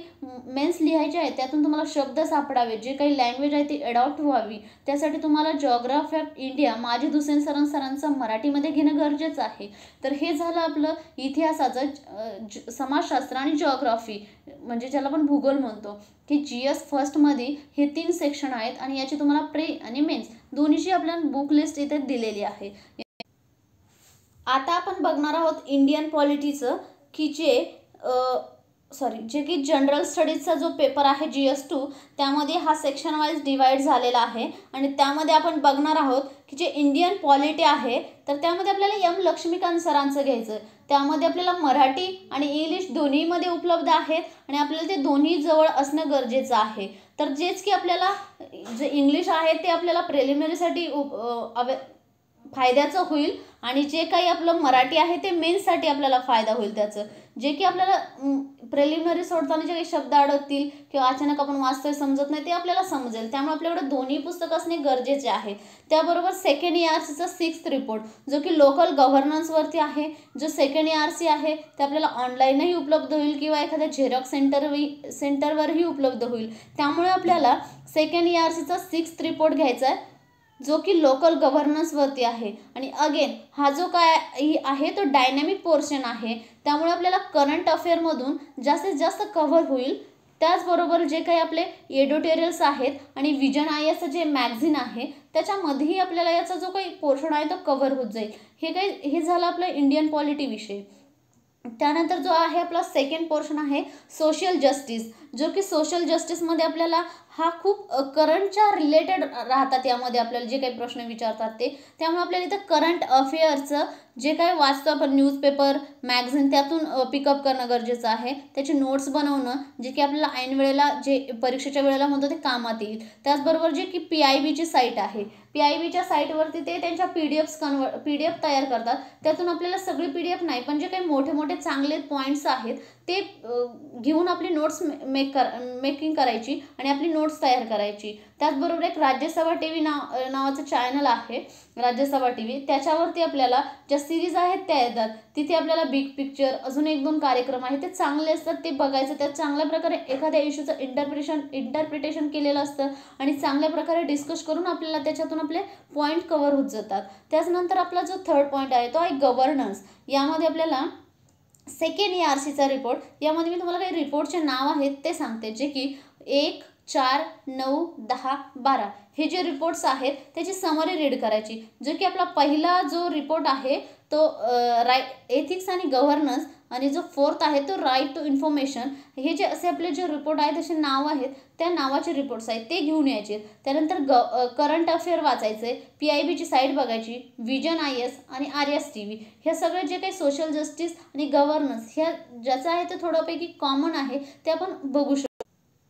मेन्स लिहायचे आहे त्यातून तुम्हाला शब्द सापडावे, जे काही लँग्वेज आहे ती अडॉप्ट व्हावी, त्यासाठी तुम्हाला जिओग्राफी ऑफ इंडिया माजीभूषण सरांचं मराठीमध्ये घेणं गरजेचं आहे. तर हे झालं आपलं इतिहासाचं, समाजशास्त्र आणि जिओग्राफी, म्हणजे ज्याला आपण भूगोल म्हणतो, की GS फर्स्टमध्ये हे 3 सेक्शन आहेत. आणि याची तुम्हाला प्री आणि मेन्स दोन्हीची आपल्याला बुक लिस्ट इथे दिलेली आहे. आता आपण बघणार आहोत इंडियन पॉलिटीचं, की जे जे की जनरल स्टडीजचा जो पेपर आहे GS2, त्यामध्ये हा सेक्शन वाईज डिवाईड झालेला आहे आणि त्यामध्ये आपण बघणार आहोत की जे इंडियन पॉलिटी आहे तर त्यामध्ये आपल्याला M लक्ष्मीकांत सरांचं घ्यायचं. त्यामध्ये आपल्याला मराठी आणि इंग्लिश दोन्हीमध्ये उपलब्ध आहेत आणि आपल्याला ते दोन्ही जवळ असणं गरजेचं आहे. तर जेच की आपल्याला जे इंग्लिश आहे ते आपल्याला प्रिलिमिनरीसाठी फायद्याचं होईल आणि जे काही आपलं मराठी आहे ते मेन्ससाठी आपल्याला फायदा होईल त्याचं. जे की आपल्याला प्रिलिमिनरी सोडताना जे काही शब्द अडकतील किंवा अचानक आपण वाचतोय समजत नाही ते आपल्याला समजेल. त्यामुळे आपल्याकडे दोन्ही पुस्तक असणे गरजेचे आहे. त्याबरोबर सेकंड ERCचा 6th रिपोर्ट जो की लोकल गव्हर्नन्सवरती आहे. जो सेकंड ERC आहे ते आपल्याला ऑनलाईनही उपलब्ध होईल किंवा एखाद्या झेरॉक्स सेंटरवरही उपलब्ध होईल. त्यामुळे आपल्याला सेकंड ERCचा 6th रिपोर्ट घ्यायचा आहे जो की लोकल गव्हर्नन्सवरती आहे. आणि अगेन हा जो काय आहे तो डायनॅमिक पोर्शन आहे. त्यामुळे आपल्याला करंट अफेअरमधून जास्तीत जास्त कव्हर होईल. त्याचबरोबर जे काही आपले एडिटोरियल्स आहेत आणि विजन IAS जे मॅगझिन आहे त्याच्यामध्येही आपल्याला याचा जो काही पोर्शन आहे तो कव्हर होत जाईल. हे झालं आपलं इंडियन पॉलिटी विषय. त्यानंतर जो आहे आपला सेकंड पोर्शन आहे सोशल जस्टिस, जो की सोशल जस्टिसमध्ये आपल्याला हा खूप करंटच्या रिलेटेड राहतात. यामध्ये आपल्याला जे काही प्रश्न विचारतात त्यामुळे आपल्याला इथं करंट अफेअर्सचं जे काही वाचतो आपण न्यूजपेपर मॅगझिन त्यातून पिकअप करणं गरजेचं आहे. त्याचे नोट्स बनवणं जे की आपल्याला ऐन वेळेला जे परीक्षेच्या वेळेला म्हणतो ते कामात येईल. त्याचबरोबर जे की PIBची साईट आहे PIBच्या साईटवरती ते त्यांच्या PDF तयार करतात. त्यातून आपल्याला सगळी PDF नाही पण जे काही मोठे मोठे चांगले पॉईंट्स आहेत ते घेऊन आपली नोट्स मेकिंग करायची आणि आपली नोट्स तयार करायची. त्याचबरोबर एक राज्यसभा TV नावाचं चॅनल आहे राज्यसभा TV. त्याच्यावरती आपल्याला ज्या सिरीज आहेत त्या येतात. तिथे आपल्याला बिग पिक्चर अजून 1-2 कार्यक्रम आहेत ते चांगले असतात ते बघायचं. त्यात चांगल्या प्रकारे एखाद्या इश्यूचं इंटरप्रिटेशन केलेलं असतं आणि चांगल्या प्रकारे डिस्कस करून आपल्याला त्याच्यातून आपले पॉईंट कव्हर होत जातात. त्याचनंतर आपला जो थर्ड पॉईंट आहे तो आहे गव्हर्नन्स. यामध्ये आपल्याला सेकंड ERCचा रिपोर्ट. यामध्ये मी तुम्हाला काही रिपोर्टचे नाव आहेत ते सांगते जे की 1, 4, 9, 10, 12 हे जे रिपोर्ट्स आहेत त्याची समरी रीड करायची. जो की आपला पहिला जो रिपोर्ट आहे तो एथिक्स आणि गव्हर्नन्स आणि जो फोर्थ आहे तो राईट टू इन्फॉर्मेशन. हे जे असे आपले जे रिपोर्ट आहेत त्याचे नाव आहेत त्या नावाचे रिपोर्ट्स आहेत ते घेऊन यायचे. त्यानंतर करंट अफेअर वाचायचे, PIBची साईट बघायची, विजन IAS आणि RS TV हे सगळे जे काही सोशल जस्टिस आणि गव्हर्नन्स ह्या ज्याचं आहे ते थोडंपैकी कॉमन आहे ते आपण बघू शकतो.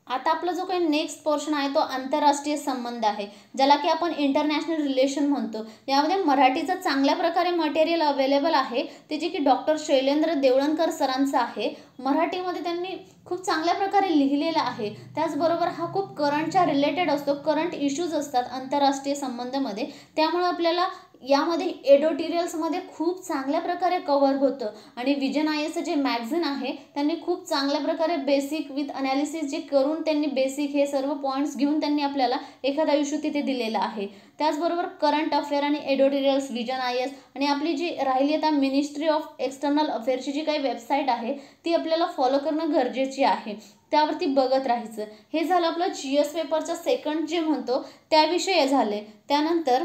आता आपला जो काही नेक्स्ट पोर्शन आहे तो आंतरराष्ट्रीय संबंध आहे ज्याला की आपण इंटरनॅशनल रिलेशन म्हणतो. यामध्ये मराठीचं चांगल्या प्रकारे मटेरियल अवेलेबल आहे ते जे की डॉक्टर शैलेंद्र देवळणकर सरांचं आहे. मराठीमध्ये त्यांनी खूप चांगल्या प्रकारे लिहिलेलं आहे. त्याचबरोबर हा खूप करंटच्या रिलेटेड असतो. करंट इश्यूज असतात आंतरराष्ट्रीय संबंधामध्ये. त्यामुळे आपल्याला यामध्ये एडिटोरियल्समध्ये खूप चांगल्या प्रकारे कव्हर होतं. आणि विजन IAS जे मॅगझिन आहे त्यांनी खूप चांगल्या प्रकारे बेसिक विथ अनालिसिस जे करून त्यांनी बेसिक हे सर्व पॉईंट्स घेऊन त्यांनी आपल्याला एखादा इश्यू तिथे दिलेला आहे. त्याचबरोबर करंट अफेअर आणि एडिटोरियल्स विजन IAS आणि आपली जी राहिली आता मिनिस्ट्री ऑफ एक्सटर्नल अफेअर्सची जी काही वेबसाईट आहे ती आपल्याला फॉलो करणं गरजेची आहे. त्यावरती बघत राहायचं. हे झालं आपलं GS पेपरचा सेकंड जे म्हणतो त्याविषयी झाले. त्यानंतर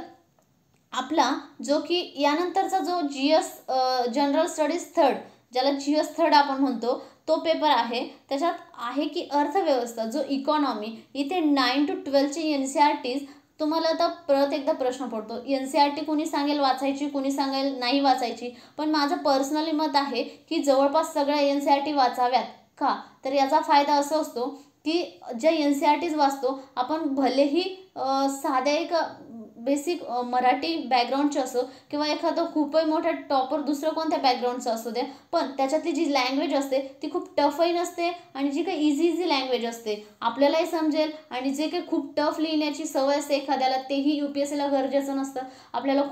आपला जो की यानंतरचा जो GS जनरल स्टडीज थर्ड ज्याला GS थर्ड आपण म्हणतो तो पेपर आहे. त्याच्यात आहे की अर्थव्यवस्था जो इकॉनॉमी. इथे 9 to 12चे NCERTs. तुम्हाला आता परत एकदा प्रश्न पडतो NCERT कोणी सांगेल वाचायची कोणी सांगेल नाही वाचायची. पण माझं पर्सनली मत आहे की जवळपास सगळ्या NCERT वाचाव्यात. का तर याचा फायदा असा असतो की ज्या NCERTs वाचतो आपण भलेही साध्या एक बेसिक मराठी बॅकग्राऊंडचं असो किंवा एखादं खूपही मोठा टॉपर दुसरं कोणत्या बॅकग्राऊंडचं असू दे पण त्याच्यातली जी लँग्वेज असते ती खूप टफही नसते आणि जी काही इझी लँग्वेज असते आपल्यालाही समजेल. आणि जे काही खूप टफ लिहिण्याची सवय असते एखाद्याला तेही UPSCला गरजेचं नसतं. आपल्याला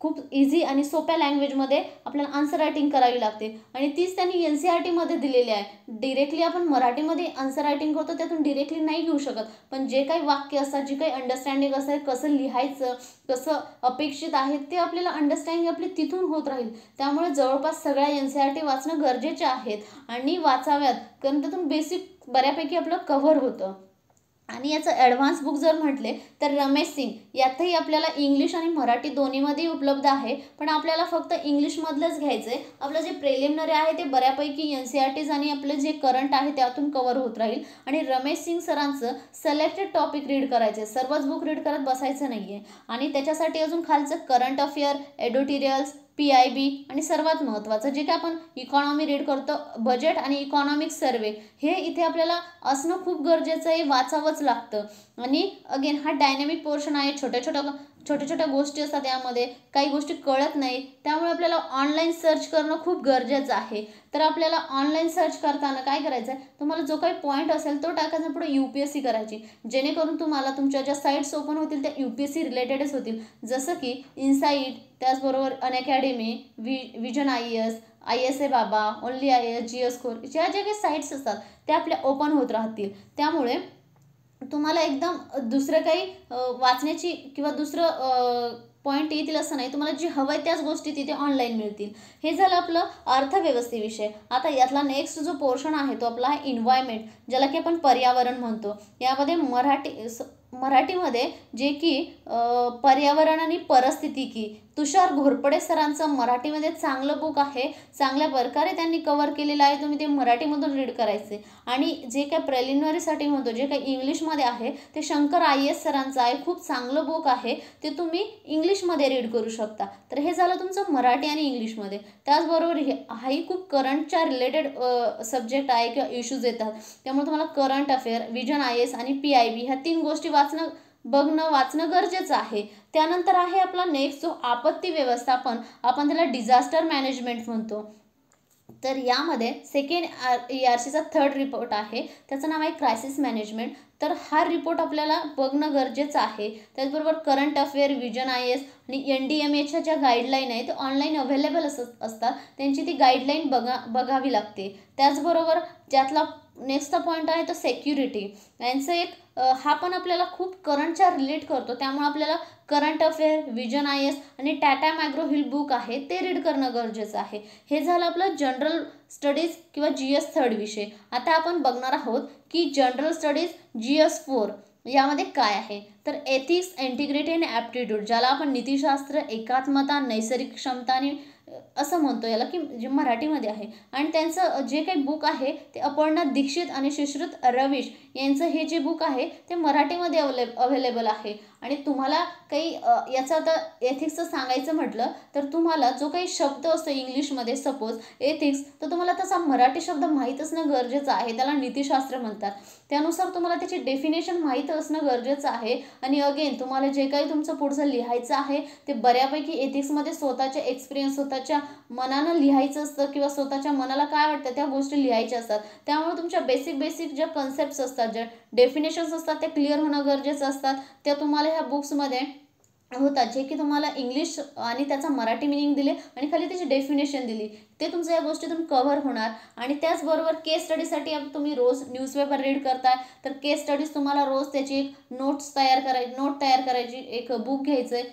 खूप इझी आणि सोप्या लँग्वेजमध्ये आपल्याला आन्सर रायटिंग करावी लागते आणि तीच त्यांनी NCERTमध्ये दिलेली आहे. डिरेक्टली आपण मराठीमध्ये आन्सर रायटिंग करतो त्यातून डिरेक्टली नाही घेऊ शकत. पण जे काही वाक्य असतात जी काही अंडरस्टँडिंग असते कसं लिहायचं कसं अपेक्षित आहे ते आपल्याला अंडरस्टँडिंग आपली तिथून होत राहील. त्यामुळे जवळपास सगळ्या NCERT वाचणं गरजेचे आहेत आणि वाचाव्यात कारण त्यातून बेसिक बऱ्यापैकी आपलं कव्हर होतं. आणि याचं ॲडव्हान्स बुक जर म्हटले तर रमेश सिंग यातही आपल्याला इंग्लिश आणि मराठी दोन्हीमध्ये उपलब्ध आहे, पण आपल्याला फक्त इंग्लिशमधलंच घ्यायचं आहे. आपलं जे प्रिलिमिनरी आहे ते बऱ्यापैकी NCERTs आणि आपलं जे करंट आहे त्यातून कवर होत राहील. आणि रमेश सिंग सरांचं सिलेक्टेड टॉपिक रीड करायचे, सर्वच बुक रीड करत बसायचं नाही आहे. आणि त्याच्यासाठी अजून खालचं करंट अफेअर, एडिटोरियल्स, PIB आणि सर्वात महत्त्वाचं जे काय आपण इकॉनॉमी रीड करतो, बजेट आणि इकॉनॉमिक सर्वे, हे इथे आपल्याला असणं खूप गरजेचं आहे, वाचावंच लागतं. आणि अगेन हा डायनॅमिक पोर्शन आहे, छोट्या छोट्या गोष्टी असतात यामध्ये, काही गोष्टी कळत नाही, त्यामुळे आपल्याला ऑनलाईन सर्च करणं खूप गरजेचं आहे. तर आपल्याला ऑनलाईन सर्च करताना काय करायचं आहे, तुम्हाला जो काही पॉईंट असेल तो टाकायचा, पुढे UPSC करायची, जेणेकरून तुम्हाला तुमच्या ज्या साईट्स ओपन होतील त्या UPSC रिलेटेडच होतील. जसं की इनसाईट, त्याचबरोबर अनअकॅडमी, विजन IAS, ISA बाबा, ओनली IAS, GS स्कोर, ज्या ज्या काही साईट्स असतात त्या आपल्या ओपन होत राहतील. त्यामुळे तुम्हाला एकदम दुसरं काही वाचण्याची किंवा दुसरं पॉईंट येतील असं नाही, तुम्हाला जे हवं आहे त्याच गोष्टी तिथे ऑनलाईन मिळतील. हे झालं आपलं अर्थव्यवस्थेविषयी. आता यातला नेक्स्ट जो पोर्शन आहे तो आपला आहे एन्व्हायरमेंट, ज्याला की आपण पर्यावरण म्हणतो. यामध्ये मराठीमध्ये जे की पर्यावरण आणि परिस्थितिकी, तुषार घोरपडे सरांचं मराठीमध्ये चांगलं बुक आहे, चांगल्या प्रकारे त्यांनी कव्हर केलेलं आहे, तुम्ही ते मराठीमधून रीड करायचे. आणि जे काय प्रिलिमिनरीसाठी म्हणतो, जे काही इंग्लिशमध्ये आहे ते शंकर IAS सरांचं आहे, खूप चांगलं बुक आहे, ते तुम्ही इंग्लिशमध्ये रीड करू शकता. तर हे झालं तुमचं मराठी आणि इंग्लिशमध्ये. त्याचबरोबर हाही खूप करंटच्या रिलेटेड सब्जेक्ट आहे किंवा इश्यूज येतात, त्यामुळे तुम्हाला करंट अफेअर, विजन IAS आणि PIB ह्या 3 गोष्टी वाचणं गरजेचं आहे. त्यानंतर आहे आपला नेक्स्ट जो आपत्ती व्यवस्थापन, आपण त्याला डिझास्टर मॅनेजमेंट म्हणतो. तर यामध्ये सेकंड ERCचा 3rd रिपोर्ट आहे, त्याचं नाव आहे क्रायसिस मॅनेजमेंट. तर हा रिपोर्ट आपल्याला बघणं गरजेचं आहे. त्याचबरोबर करंट अफेअर, विजन IAS आणि NDMAच्या ज्या गाईडलाईन आहेत ते ऑनलाईन अवेलेबल असतात, त्यांची ती गाईडलाईन बघावी लागते. त्याचबरोबर ज्यातला नेक्स्टचा पॉईंट आहे तो सेक्युरिटी, यांचं एक हा पण आपल्याला खूप करंटच्या रिलेट करतो, त्यामुळे आपल्याला करंट अफेअर, विजन IAS आणि टाटा मॅग्रो हिल बुक आहे ते रीड करणं गरजेचं आहे. हे झालं आपलं जनरल स्टडीज किंवा GS 3rd विषय. आता आपण बघणार आहोत की जनरल स्टडीज GS 4 यामध्ये काय आहे. तर एथिक्स, इंटिग्रिटी आणि ॲप्टिट्यूड, ज्याला आपण नीतिशास्त्र, एकात्मता, नैसर्गिक क्षमता आणि असं म्हणतो याला, की जे मराठीमध्ये आहे. आणि त्यांचं जे काही बुक आहे ते अपर्णा दीक्षित आणि सुश्रुत रवीश यांचं हे जे बुक आहे ते मराठीमध्ये अवेलेबल आहे. आणि तुम्हाला काही याचं आता एथिक्सचं सांगायचं म्हटलं तर तुम्हाला जो काही शब्द असतो इंग्लिशमध्ये, सपोज एथिक्स, तर तुम्हाला त्याचा मराठी शब्द माहीत असणं गरजेचं आहे, त्याला नीतिशास्त्र म्हणतात. त्यानुसार तुम्हाला त्याची डेफिनेशन माहीत असणं गरजेचं आहे. आणि अगेन तुम्हाला जे काही तुमचं पुढचं लिहायचं आहे ते बऱ्यापैकी एथिक्समध्ये स्वतःच्या एक्सपिरियन्स, स्वतःच्या मनानं लिहायचं असतं किंवा स्वतःच्या मनाला काय वाटतं त्या गोष्टी लिहायच्या असतात. त्यामुळे तुमच्या बेसिक ज्या कन्सेप्ट्स असतात, ज्या डेफिनेशन्स असतात त्या क्लिअर होणं गरजेचं असतात. त्या तुम्हाला ह्या बुक्समध्ये होतात, जे की तुम्हाला इंग्लिश आणि त्याचा मराठी मिनिंग दिले आणि खाली त्याची डेफिनेशन दिली, ते तुमचं या गोष्टीतून कव्हर होणार. आणि त्याचबरोबर केस स्टडीसाठी तुम्ही रोज न्यूजपेपर रीड करताय तर केस स्टडीज तुम्हाला रोज त्याची एक नोट तयार करायची, एक बुक घ्यायचं आहे,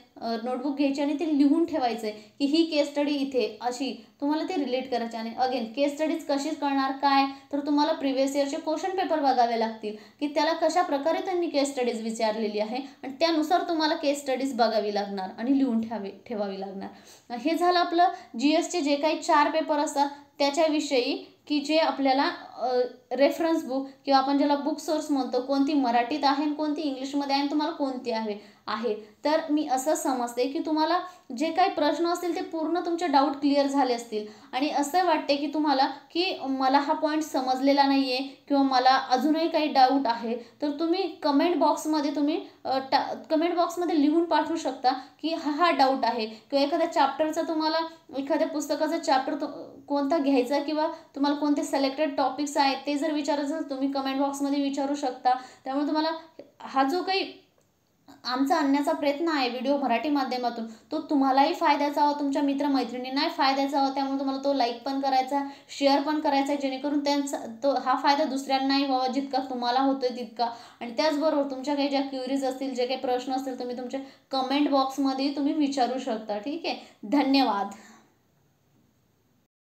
नोटबुक घ्यायची आणि ते लिहून ठेवायचं आहे की ही केस स्टडी इथे अशी तुम्हाला ते रिलेट करायचे. आणि अगेन केस स्टडीज कशी करणार काय, तर तुम्हाला प्रिव्हियस इयरचे क्वेश्चन पेपर बघावे लागतील की त्याला कशा प्रकारे त्यांनी केस स्टडीज विचारलेली आहे आणि त्यानुसार तुम्हाला केस स्टडीज बघावी लागणार आणि लिहून ठेवावी लागणार. हे झालं आपलं GSचे जे काही 4 पेपर असतात त्याच्याविषयी, की जे आपल्याला रेफरन्स बुक किंवा आपण ज्याला बुक सोर्स म्हणतो, कोणती मराठीत आहे आणि कोणती इंग्लिशमध्ये आहे आणि तुम्हाला कोणती आहे. तर मी असं समजते की तुम्हाला जे काही प्रश्न असतील ते पूर्ण तुमचे डाऊट क्लिअर झाले असतील. आणि असं वाटते की तुम्हाला की मला हा पॉईंट समजलेला नाही आहे किंवा मला अजूनही काही डाऊट आहे, तर तुम्ही कमेंट बॉक्समध्ये लिहून पाठवू शकता की हा डाऊट आहे. किंवा एखाद्या चॅप्टरचा तुम्हाला, एखाद्या पुस्तकाचा चॅप्टर कोणता घ्यायचा किंवा तुम्हाला कोणते सिलेक्टेड टॉपिक्स आहेत ते जर विचारायचं असेल तुम्ही कमेंट बॉक्समध्ये विचारू शकता. त्यामुळे तुम्हाला हा जो काही आमचा आणण्याचा प्रयत्न आहे व्हिडिओ मराठी माध्यमातून, तो तुम्हालाही फायद्याचा हवा, तुमच्या मित्रमैत्रिणींनाही फायद्याचा हवा. त्यामुळे तुम्हाला तो लाईक पण करायचा, शेअर पण करायचा, जेणेकरून हा फायदा दुसऱ्यांनाही व्हावा जितका तुम्हाला होतोय तितका. आणि त्याचबरोबर तुमच्या काही ज्या क्युरीज असतील, जे काही प्रश्न असतील, तुम्ही तुमच्या कमेंट बॉक्समध्ये तुम्ही विचारू शकता. ठीक आहे, धन्यवाद.